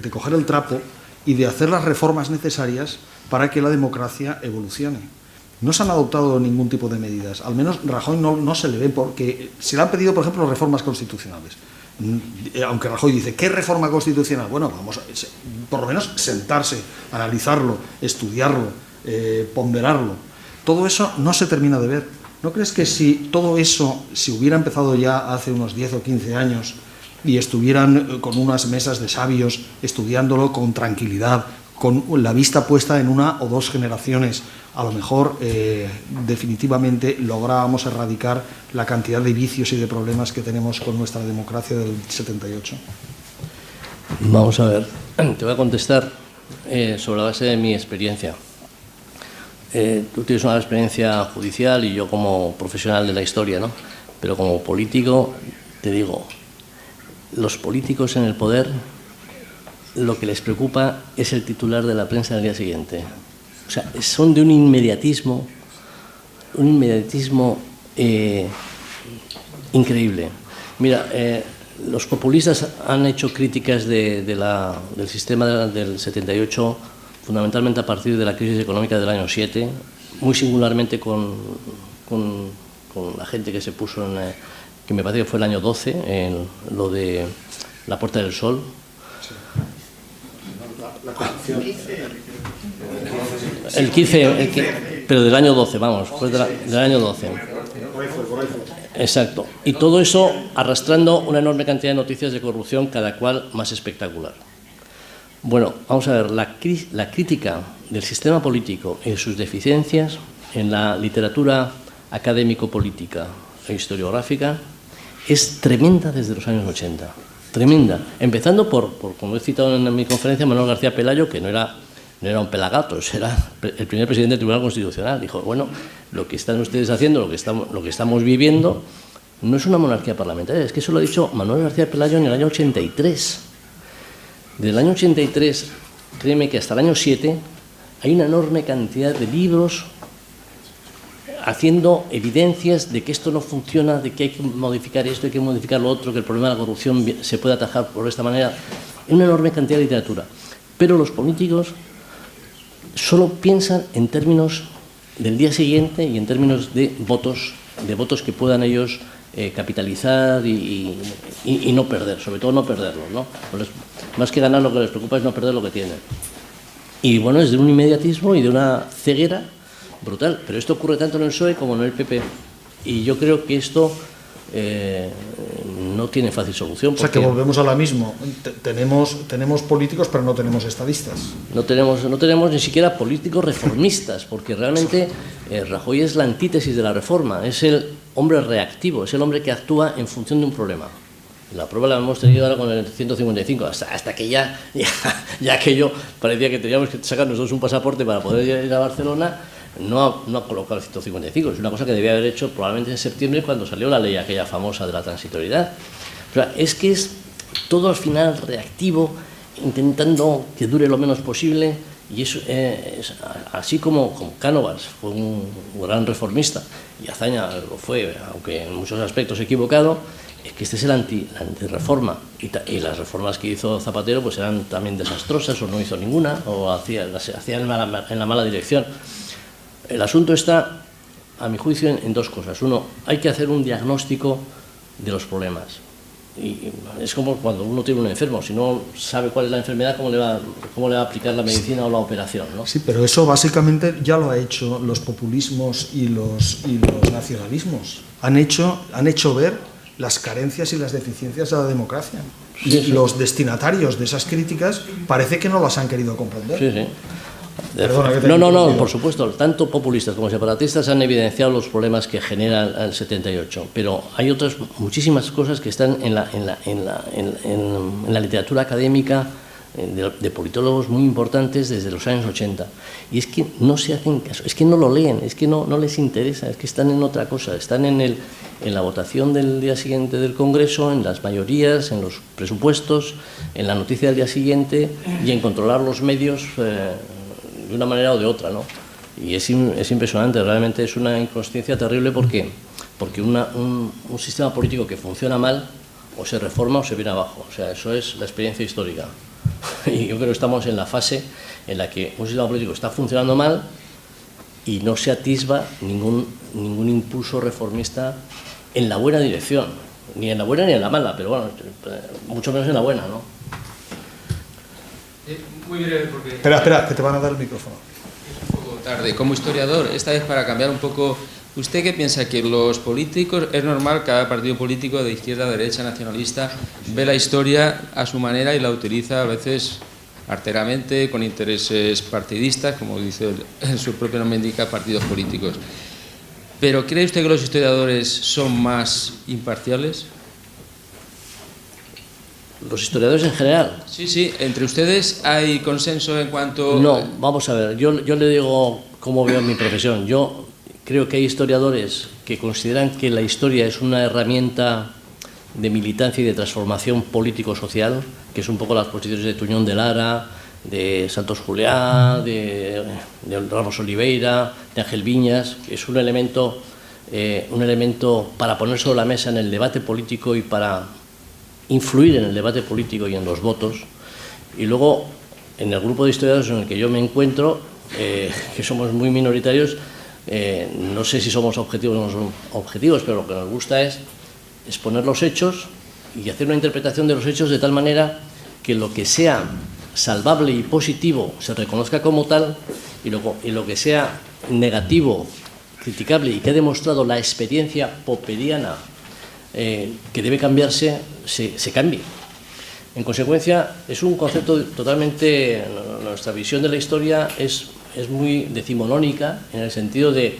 coger el trapo y de hacer las reformas necesarias para que la democracia evolucione. No se han adoptado ningún tipo de medidas, al menos Rajoy no se le ve, porque se le han pedido, por ejemplo, reformas constitucionales. Aunque Rajoy dice, ¿qué reforma constitucional? Bueno, vamos, por lo menos sentarse, analizarlo, estudiarlo, ponderarlo. Todo eso no se termina de ver. ¿No crees que si todo eso se hubiera empezado ya hace unos 10 o 15 años y estuvieran con unas mesas de sabios estudiándolo con tranquilidad, con la vista puesta en 1 o 2 generaciones, a lo mejor definitivamente lográbamos erradicar la cantidad de vicios y de problemas que tenemos con nuestra democracia del 78? Vamos a ver, te voy a contestar sobre la base de mi experiencia. Tú tienes una experiencia judicial y yo como profesional de la historia, ¿no? Pero como político, te digo, los políticos en el poder, lo que les preocupa es el titular de la prensa del día siguiente. O sea, son de un inmediatismo increíble. Mira, los populistas han hecho críticas del sistema del 78, fundamentalmente a partir de la crisis económica del año 7, muy singularmente con la gente que se puso que me parece que fue el año 12, en lo de la Puerta del Sol. El 15, pero del año 12, vamos, pues del año 12. Exacto. Y todo eso arrastrando una enorme cantidad de noticias de corrupción, cada cual más espectacular. Bueno, vamos a ver, la crítica del sistema político y de sus deficiencias en la literatura académico-política e historiográfica es tremenda desde los años 80. Tremenda. Empezando por como he citado en mi conferencia, Manuel García Pelayo, que no era un pelagatos, era el primer presidente del Tribunal Constitucional. Dijo, bueno, lo que están ustedes haciendo, lo que estamos viviendo, no es una monarquía parlamentaria. Es que eso lo ha dicho Manuel García Pelayo en el año 83. Del año 83, créeme que hasta el año 7, hay una enorme cantidad de libros haciendo evidencias de que esto no funciona, de que hay que modificar esto, hay que modificar lo otro, que el problema de la corrupción se puede atajar por esta manera. Hay una enorme cantidad de literatura. Pero los políticos solo piensan en términos del día siguiente y en términos de votos que puedan ellos capitalizar y no perder, sobre todo no perderlos, ¿no? Más que ganar, lo que les preocupa es no perder lo que tienen. Y bueno, es de un inmediatismo y de una ceguera brutal. Pero esto ocurre tanto en el PSOE como en el PP. Y yo creo que esto no tiene fácil solución. O sea, que volvemos a lo mismo. Tenemos políticos, pero no tenemos estadistas. No tenemos ni siquiera políticos reformistas, porque realmente Rajoy es la antítesis de la reforma. Es el hombre reactivo, es el hombre que actúa en función de un problema. La prueba la hemos tenido ahora con el 155, hasta que ya aquello parecía que teníamos que sacar nosotros un pasaporte para poder ir a Barcelona. No ha colocado el 155, es una cosa que debía haber hecho probablemente en septiembre, cuando salió la ley aquella famosa de la transitoriedad. O sea, es que es todo al final reactivo, intentando que dure lo menos posible, y eso es así como Cánovas fue un gran reformista, y Azaña lo fue, aunque en muchos aspectos equivocado. Es que este es la antirreforma, y las reformas que hizo Zapatero pues eran también desastrosas, o no hizo ninguna, o hacía en la mala dirección. El asunto está, a mi juicio, en dos cosas. Uno, hay que hacer un diagnóstico de los problemas. Y es como cuando uno tiene un enfermo, si no sabe cuál es la enfermedad, ¿cómo le va a aplicar la medicina o la operación, ¿no? Sí, pero eso básicamente ya lo ha hecho los populismos y los nacionalismos. Han hecho ver las carencias y las deficiencias de la democracia. Y los destinatarios de esas críticas parece que no las han querido comprender. Sí, sí. Perdona, no, por supuesto, tanto populistas como separatistas han evidenciado los problemas que genera el 78, pero hay otras muchísimas cosas que están en la literatura académica de politólogos muy importantes desde los años 80, y es que no se hacen caso, es que no lo leen, es que no les interesa, es que están en otra cosa, están en la votación del día siguiente del Congreso, en las mayorías, en los presupuestos, en la noticia del día siguiente y en controlar los medios de una manera o de otra, ¿no? Y es impresionante, realmente es una inconsciencia terrible porque un sistema político que funciona mal o se reforma o se viene abajo. O sea, eso es la experiencia histórica. Y yo creo que estamos en la fase en la que un sistema político está funcionando mal y no se atisba ningún impulso reformista en la buena dirección, ni en la buena ni en la mala, pero bueno, mucho menos en la buena, ¿no? Muy breve, porque... Espera, que te van a dar el micrófono. Es un poco tarde. Como historiador, esta vez para cambiar un poco, ¿usted qué piensa? Que los políticos, es normal, cada partido político de izquierda, derecha, nacionalista, ve la historia a su manera y la utiliza a veces arteramente, con intereses partidistas, como dice su propio nombre indica, partidos políticos. ¿Pero cree usted que los historiadores son más imparciales? ¿Los historiadores en general? Sí, entre ustedes hay consenso en cuanto... No, vamos a ver, yo le digo cómo veo mi profesión. Yo creo que hay historiadores que consideran que la historia es una herramienta de militancia y de transformación político-social, que es un poco las posiciones de Tuñón de Lara, de Santos Juliá, de Ramos Oliveira, de Ángel Viñas, que es un elemento para poner sobre la mesa en el debate político y para influir en el debate político y en los votos. Y luego, en el grupo de historiadores en el que yo me encuentro, que somos muy minoritarios, no sé si somos objetivos o no somos objetivos, pero lo que nos gusta es exponer los hechos y hacer una interpretación de los hechos de tal manera que lo que sea salvable y positivo se reconozca como tal, y lo que sea negativo, criticable y que ha demostrado la experiencia popperiana que debe cambiarse, se cambie. En consecuencia, es un concepto totalmente... Nuestra visión de la historia es muy decimonónica, en el sentido de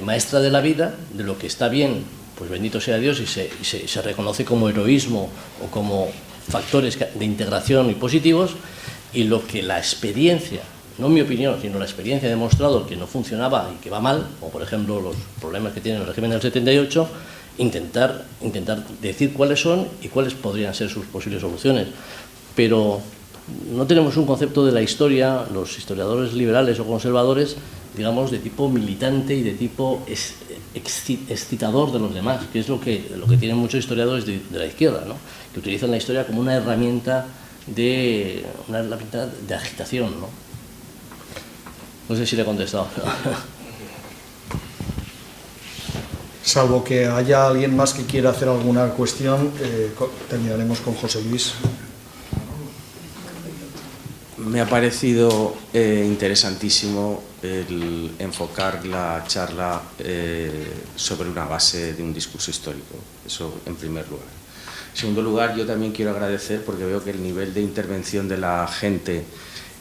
maestra de la vida, de lo que está bien, pues bendito sea Dios, y se reconoce como heroísmo o como factores de integración y positivos, y lo que la experiencia, no mi opinión, sino la experiencia ha demostrado que no funcionaba y que va mal, como por ejemplo los problemas que tiene el régimen del 78, intentar decir cuáles son y cuáles podrían ser sus posibles soluciones. Pero no tenemos un concepto de la historia, los historiadores liberales o conservadores, digamos, de tipo militante y de tipo excitador de los demás, que es lo que tienen muchos historiadores de la izquierda, ¿no? Que utilizan la historia como una herramienta de agitación, ¿no? No sé si le he contestado. Salvo que haya alguien más que quiera hacer alguna cuestión, terminaremos con José Luis. Me ha parecido interesantísimo el enfocar la charla sobre una base de un discurso histórico, eso en primer lugar. En segundo lugar, yo también quiero agradecer, porque veo que el nivel de intervención de la gente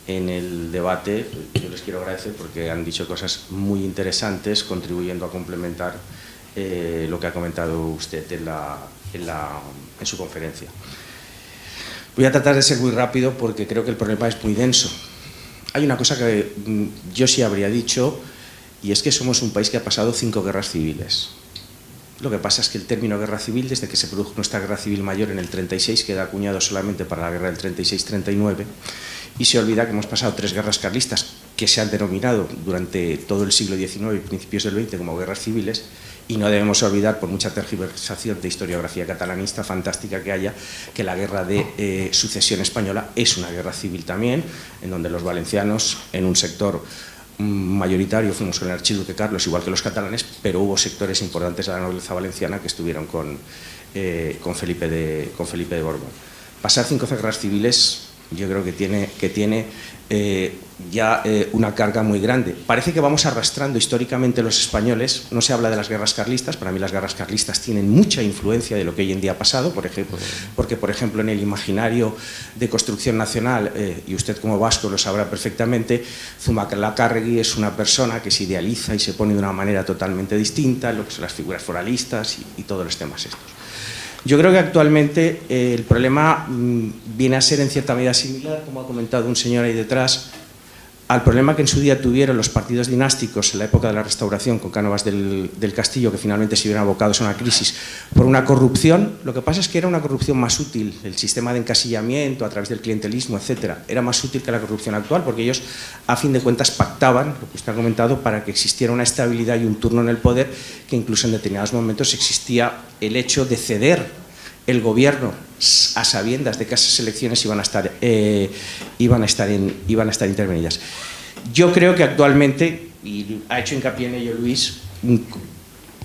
en el debate, yo les quiero agradecer porque han dicho cosas muy interesantes, contribuyendo a complementar lo que ha comentado usted en su conferencia. Voy a tratar de ser muy rápido porque creo que el problema es muy denso. Hay una cosa que yo sí habría dicho, y es que somos un país que ha pasado 5 guerras civiles. Lo que pasa es que el término guerra civil, desde que se produjo nuestra guerra civil mayor en el 36, queda acuñado solamente para la guerra del 36-39, y se olvida que hemos pasado 3 guerras carlistas que se han denominado durante todo el siglo XIX y principios del XX como guerras civiles, y no debemos olvidar, por mucha tergiversación de historiografía catalanista fantástica que haya, que la guerra de sucesión española es una guerra civil también, en donde los valencianos, en un sector mayoritario, fuimos con el archiduque Carlos, igual que los catalanes, pero hubo sectores importantes de la nobleza valenciana que estuvieron con Felipe de Borbón. Pasar 5 guerras civiles yo creo que tiene ya una carga muy grande. Parece que vamos arrastrando históricamente los españoles, no se habla de las guerras carlistas, para mí las guerras carlistas tienen mucha influencia de lo que hoy en día ha pasado, porque por ejemplo en el imaginario de construcción nacional, y usted como vasco lo sabrá perfectamente, Zumalacárregui es una persona que se idealiza y se pone de una manera totalmente distinta, lo que son las figuras foralistas y todos los temas estos. Yo creo que actualmente el problema viene a ser en cierta medida similar, como ha comentado un señor ahí detrás, al problema que en su día tuvieron los partidos dinásticos en la época de la Restauración con Cánovas del Castillo, que finalmente se vieron abocados a una crisis por una corrupción. Lo que pasa es que era una corrupción más útil, el sistema de encasillamiento a través del clientelismo, etcétera, era más útil que la corrupción actual, porque ellos a fin de cuentas pactaban, lo que usted ha comentado, para que existiera una estabilidad y un turno en el poder, que incluso en determinados momentos existía el hecho de ceder el gobierno a sabiendas de que esas elecciones iban a estar intervenidas. Yo creo que actualmente, y ha hecho hincapié en ello Luis,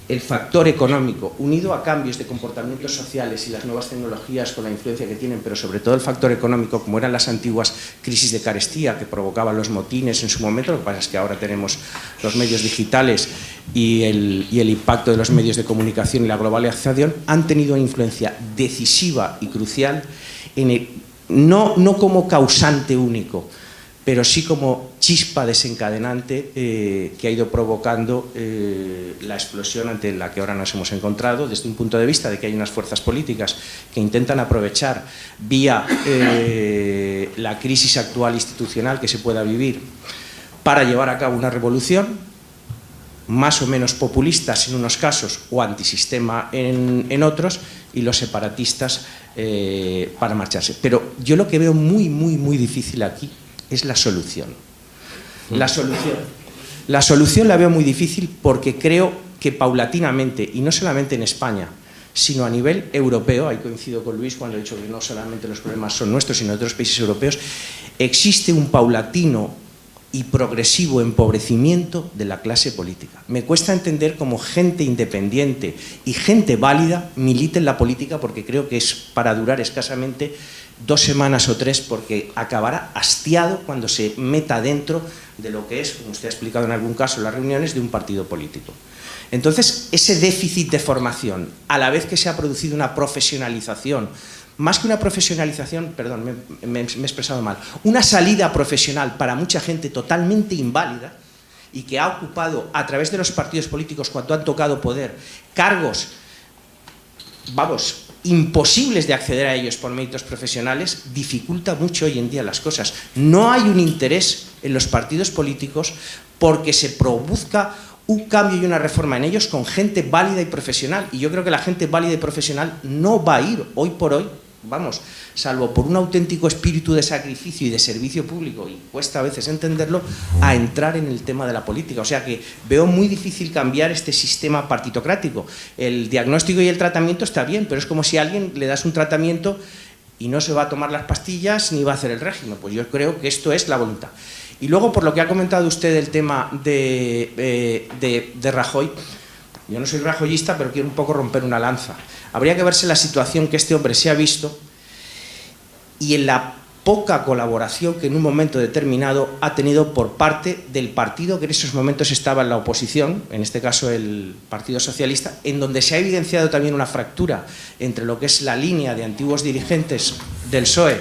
el factor económico, unido a cambios de comportamientos sociales y las nuevas tecnologías con la influencia que tienen, pero sobre todo el factor económico, como eran las antiguas crisis de carestía que provocaban los motines en su momento, lo que pasa es que ahora tenemos los medios digitales y el impacto de los medios de comunicación y la globalización, han tenido una influencia decisiva y crucial, no como causante único, pero sí como chispa desencadenante que ha ido provocando la explosión ante la que ahora nos hemos encontrado, desde un punto de vista de que hay unas fuerzas políticas que intentan aprovechar vía la crisis actual institucional que se pueda vivir para llevar a cabo una revolución, más o menos populistas en unos casos o antisistema en otros, y los separatistas para marcharse. Pero yo lo que veo muy difícil aquí es la solución. La solución la veo muy difícil porque creo que paulatinamente, y no solamente en España, sino a nivel europeo, ahí coincido con Luis cuando ha dicho que no solamente los problemas son nuestros, sino de otros países europeos, existe un paulatino y progresivo empobrecimiento de la clase política. Me cuesta entender cómo gente independiente y gente válida milita en la política, porque creo que es para durar escasamente 2 semanas o 3, porque acabará hastiado cuando se meta dentro de lo que es, como usted ha explicado en algún caso, las reuniones de un partido político. Entonces, ese déficit de formación, a la vez que se ha producido una profesionalización, más que una profesionalización, perdón, me he expresado mal, una salida profesional para mucha gente totalmente inválida y que ha ocupado a través de los partidos políticos, cuando han tocado poder, cargos, vamos, imposibles de acceder a ellos por méritos profesionales, dificulta mucho hoy en día las cosas. No hay un interés en los partidos políticos porque se produzca un cambio y una reforma en ellos con gente válida y profesional, y yo creo que la gente válida y profesional no va a ir hoy por hoy, vamos, salvo por un auténtico espíritu de sacrificio y de servicio público, y cuesta a veces entenderlo, a entrar en el tema de la política. O sea que veo muy difícil cambiar este sistema partitocrático. El diagnóstico y el tratamiento está bien, pero es como si a alguien le das un tratamiento y no se va a tomar las pastillas ni va a hacer el régimen. Pues yo creo que esto es la voluntad. Y luego, por lo que ha comentado usted del tema de Rajoy, yo no soy rajoyista, pero quiero un poco romper una lanza. Habría que verse la situación que este hombre se ha visto y en la poca colaboración que en un momento determinado ha tenido por parte del partido que en esos momentos estaba en la oposición, en este caso el Partido Socialista, en donde se ha evidenciado también una fractura entre lo que es la línea de antiguos dirigentes del PSOE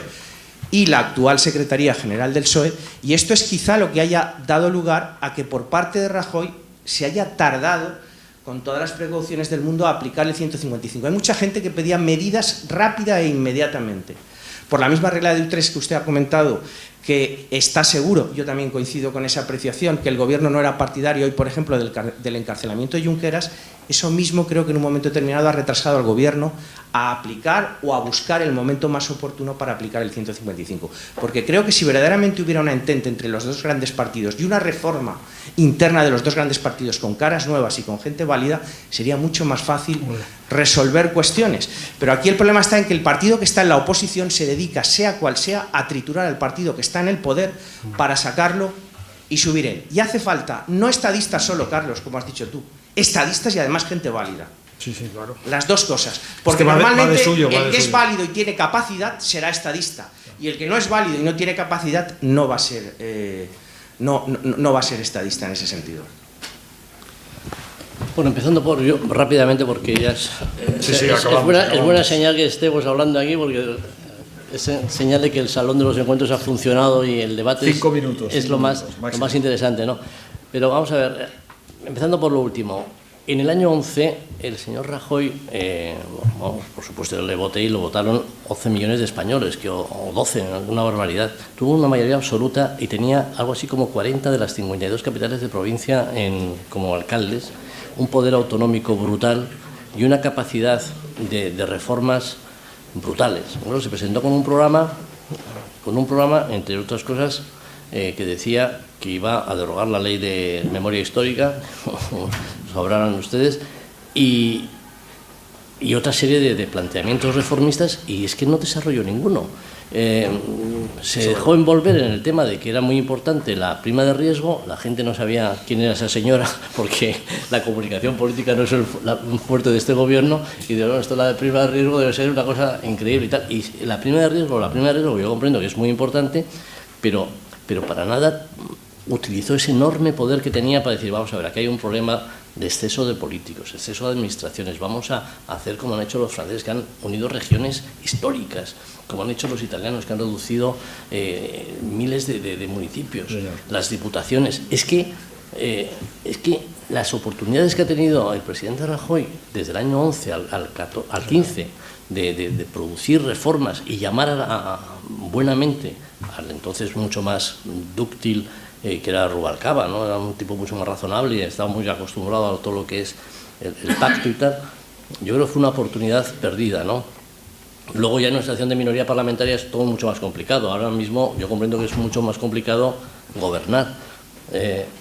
y la actual Secretaría General del PSOE, y esto es quizá lo que haya dado lugar a que por parte de Rajoy se haya tardado, con todas las precauciones del mundo, a aplicar el 155. Hay mucha gente que pedía medidas rápida e inmediatamente. Por la misma regla del 3 que usted ha comentado, que está seguro, yo también coincido con esa apreciación, que el gobierno no era partidario hoy, por ejemplo, del encarcelamiento de Junqueras, eso mismo creo que en un momento determinado ha retrasado al gobierno a aplicar o a buscar el momento más oportuno para aplicar el 155. Porque creo que si verdaderamente hubiera una entente entre los dos grandes partidos y una reforma interna de los dos grandes partidos con caras nuevas y con gente válida, sería mucho más fácil resolver cuestiones. Pero aquí el problema está en que el partido que está en la oposición se dedica, sea cual sea, a triturar al partido que está en el poder para sacarlo y subir él. Y hace falta, no estadistas solo, Carlos, como has dicho tú, estadistas y además gente válida. Sí, sí, claro. Las dos cosas. Porque es que normalmente suyo, el que es válido y tiene capacidad será estadista. Y el que no es válido y no tiene capacidad no va a ser, no va a ser estadista en ese sentido. Bueno, empezando por yo, rápidamente, porque ya es buena señal que estemos hablando aquí, porque es señal de que el salón de los encuentros ha funcionado y el debate es lo más interesante, ¿no? Pero vamos a ver, empezando por lo último. En el año 11, el señor Rajoy, por supuesto, le voté y lo votaron 11 millones de españoles, o 12, una barbaridad. Tuvo una mayoría absoluta y tenía algo así como 40 de las 52 capitales de provincia como alcaldes, un poder autonómico brutal y una capacidad de reformas brutales. Bueno, se presentó con un programa, entre otras cosas, que decía que iba a derogar la ley de memoria histórica, sabrán ustedes, y otra serie de planteamientos reformistas, y es que no desarrolló ninguno. Se dejó envolver en el tema de que era muy importante la prima de riesgo. La gente no sabía quién era esa señora, porque la comunicación política no es el fuerte de este gobierno, y de bueno, esto la de prima de riesgo debe ser una cosa increíble y tal. Y la prima de riesgo, yo comprendo que es muy importante, pero para nada utilizó ese enorme poder que tenía para decir, vamos a ver, aquí hay un problema de exceso de políticos, exceso de administraciones, vamos a hacer como han hecho los franceses, que han unido regiones históricas, como han hecho los italianos, que han reducido miles de municipios, las diputaciones. Es que las oportunidades que ha tenido el presidente Rajoy desde el año 11 al 15 de producir reformas y llamar buenamente al entonces mucho más dúctil que era Rubalcaba, ¿no? Era un tipo mucho más razonable y estaba muy acostumbrado a todo lo que es el pacto y tal. Yo creo que fue una oportunidad perdida, ¿no? Luego ya en una situación de minoría parlamentaria es todo mucho más complicado. Ahora mismo yo comprendo que es mucho más complicado gobernar,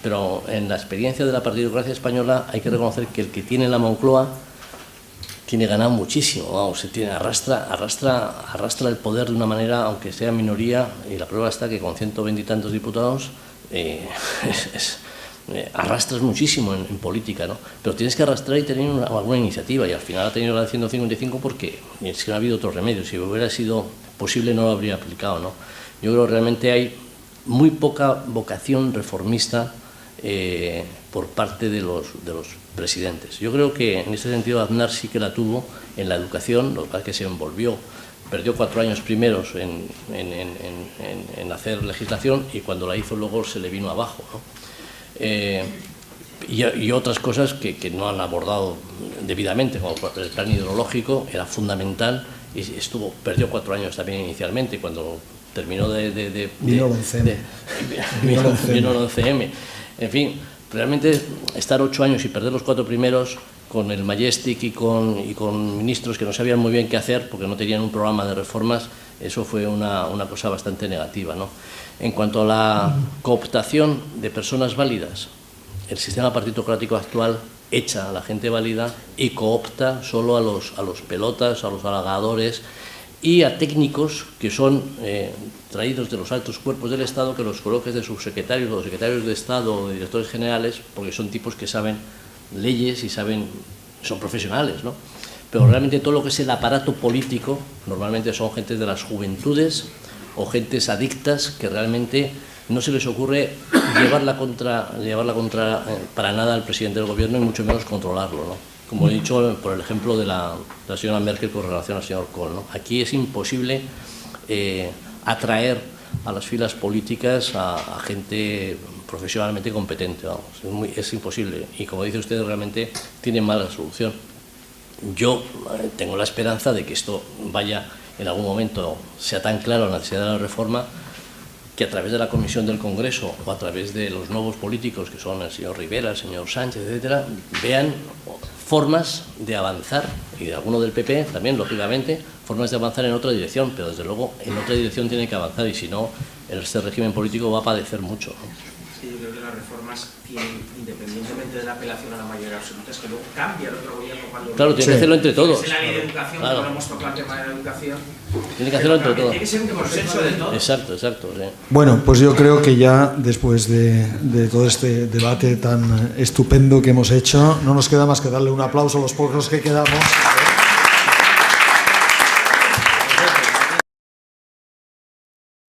pero en la experiencia de la partidocracia española hay que reconocer que el que tiene la Moncloa tiene ganado muchísimo, vamos, arrastra el poder de una manera, aunque sea minoría, y la prueba está que con 120 y tantos diputados arrastras muchísimo en política, ¿no? Pero tienes que arrastrar y tener alguna iniciativa, y al final ha tenido la de 155 porque es que no ha habido otro remedio. Si hubiera sido posible no lo habría aplicado, ¿no? Yo creo que realmente hay muy poca vocación reformista por parte de los presidentes. Yo creo que en ese sentido Aznar sí que la tuvo en la educación, lo que pasa es que se envolvió, perdió 4 años primeros en hacer legislación, y cuando la hizo luego se le vino abajo, ¿no? Y otras cosas que no han abordado debidamente, como el plan hidrológico era fundamental, y perdió 4 años también inicialmente, cuando terminó vino el 11M. En fin, realmente estar 8 años y perder los 4 primeros con el Majestic y con ministros que no sabían muy bien qué hacer porque no tenían un programa de reformas, eso fue una cosa bastante negativa, ¿no? En cuanto a la cooptación de personas válidas, el sistema partitocrático actual echa a la gente válida y coopta solo a los pelotas, a los halagadores y a técnicos que son traídos de los altos cuerpos del Estado, que los coloques de subsecretarios o secretarios de Estado o de directores generales, porque son tipos que saben leyes y son profesionales, ¿no? Pero realmente todo lo que es el aparato político normalmente son gentes de las juventudes o gentes adictas que realmente no se les ocurre llevarla contra para nada al presidente del gobierno y mucho menos controlarlo, ¿no? Como he dicho por el ejemplo de la señora Merkel con relación al señor Kohl, ¿no? Aquí es imposible atraer a las filas políticas a gente profesionalmente competente, vamos, es imposible, y como dice usted, realmente tiene mala solución. Yo tengo la esperanza de que esto vaya, en algún momento, sea tan clara la necesidad de la reforma, que a través de la Comisión del Congreso o a través de los nuevos políticos, que son el señor Rivera, el señor Sánchez, etcétera, vean formas de avanzar, y de alguno del PP también, lógicamente, formas de avanzar en otra dirección, pero desde luego en otra dirección tiene que avanzar, y si no, este régimen político va a padecer mucho, ¿no? Sí, yo creo que las reformas tienen, independientemente de la apelación a la mayoría absoluta, es que luego cambia el otro gobierno cuando... Claro, tiene que hacerlo entre todos. Es la ley de educación, claro. Cuando hemos tocado el tema de la educación. Tiene que hacerlo entre todos. Tiene que ser un consenso de todos. Exacto, exacto. Sí. Bueno, pues yo creo que ya después de todo este debate tan estupendo que hemos hecho, no nos queda más que darle un aplauso a los pocos que quedamos.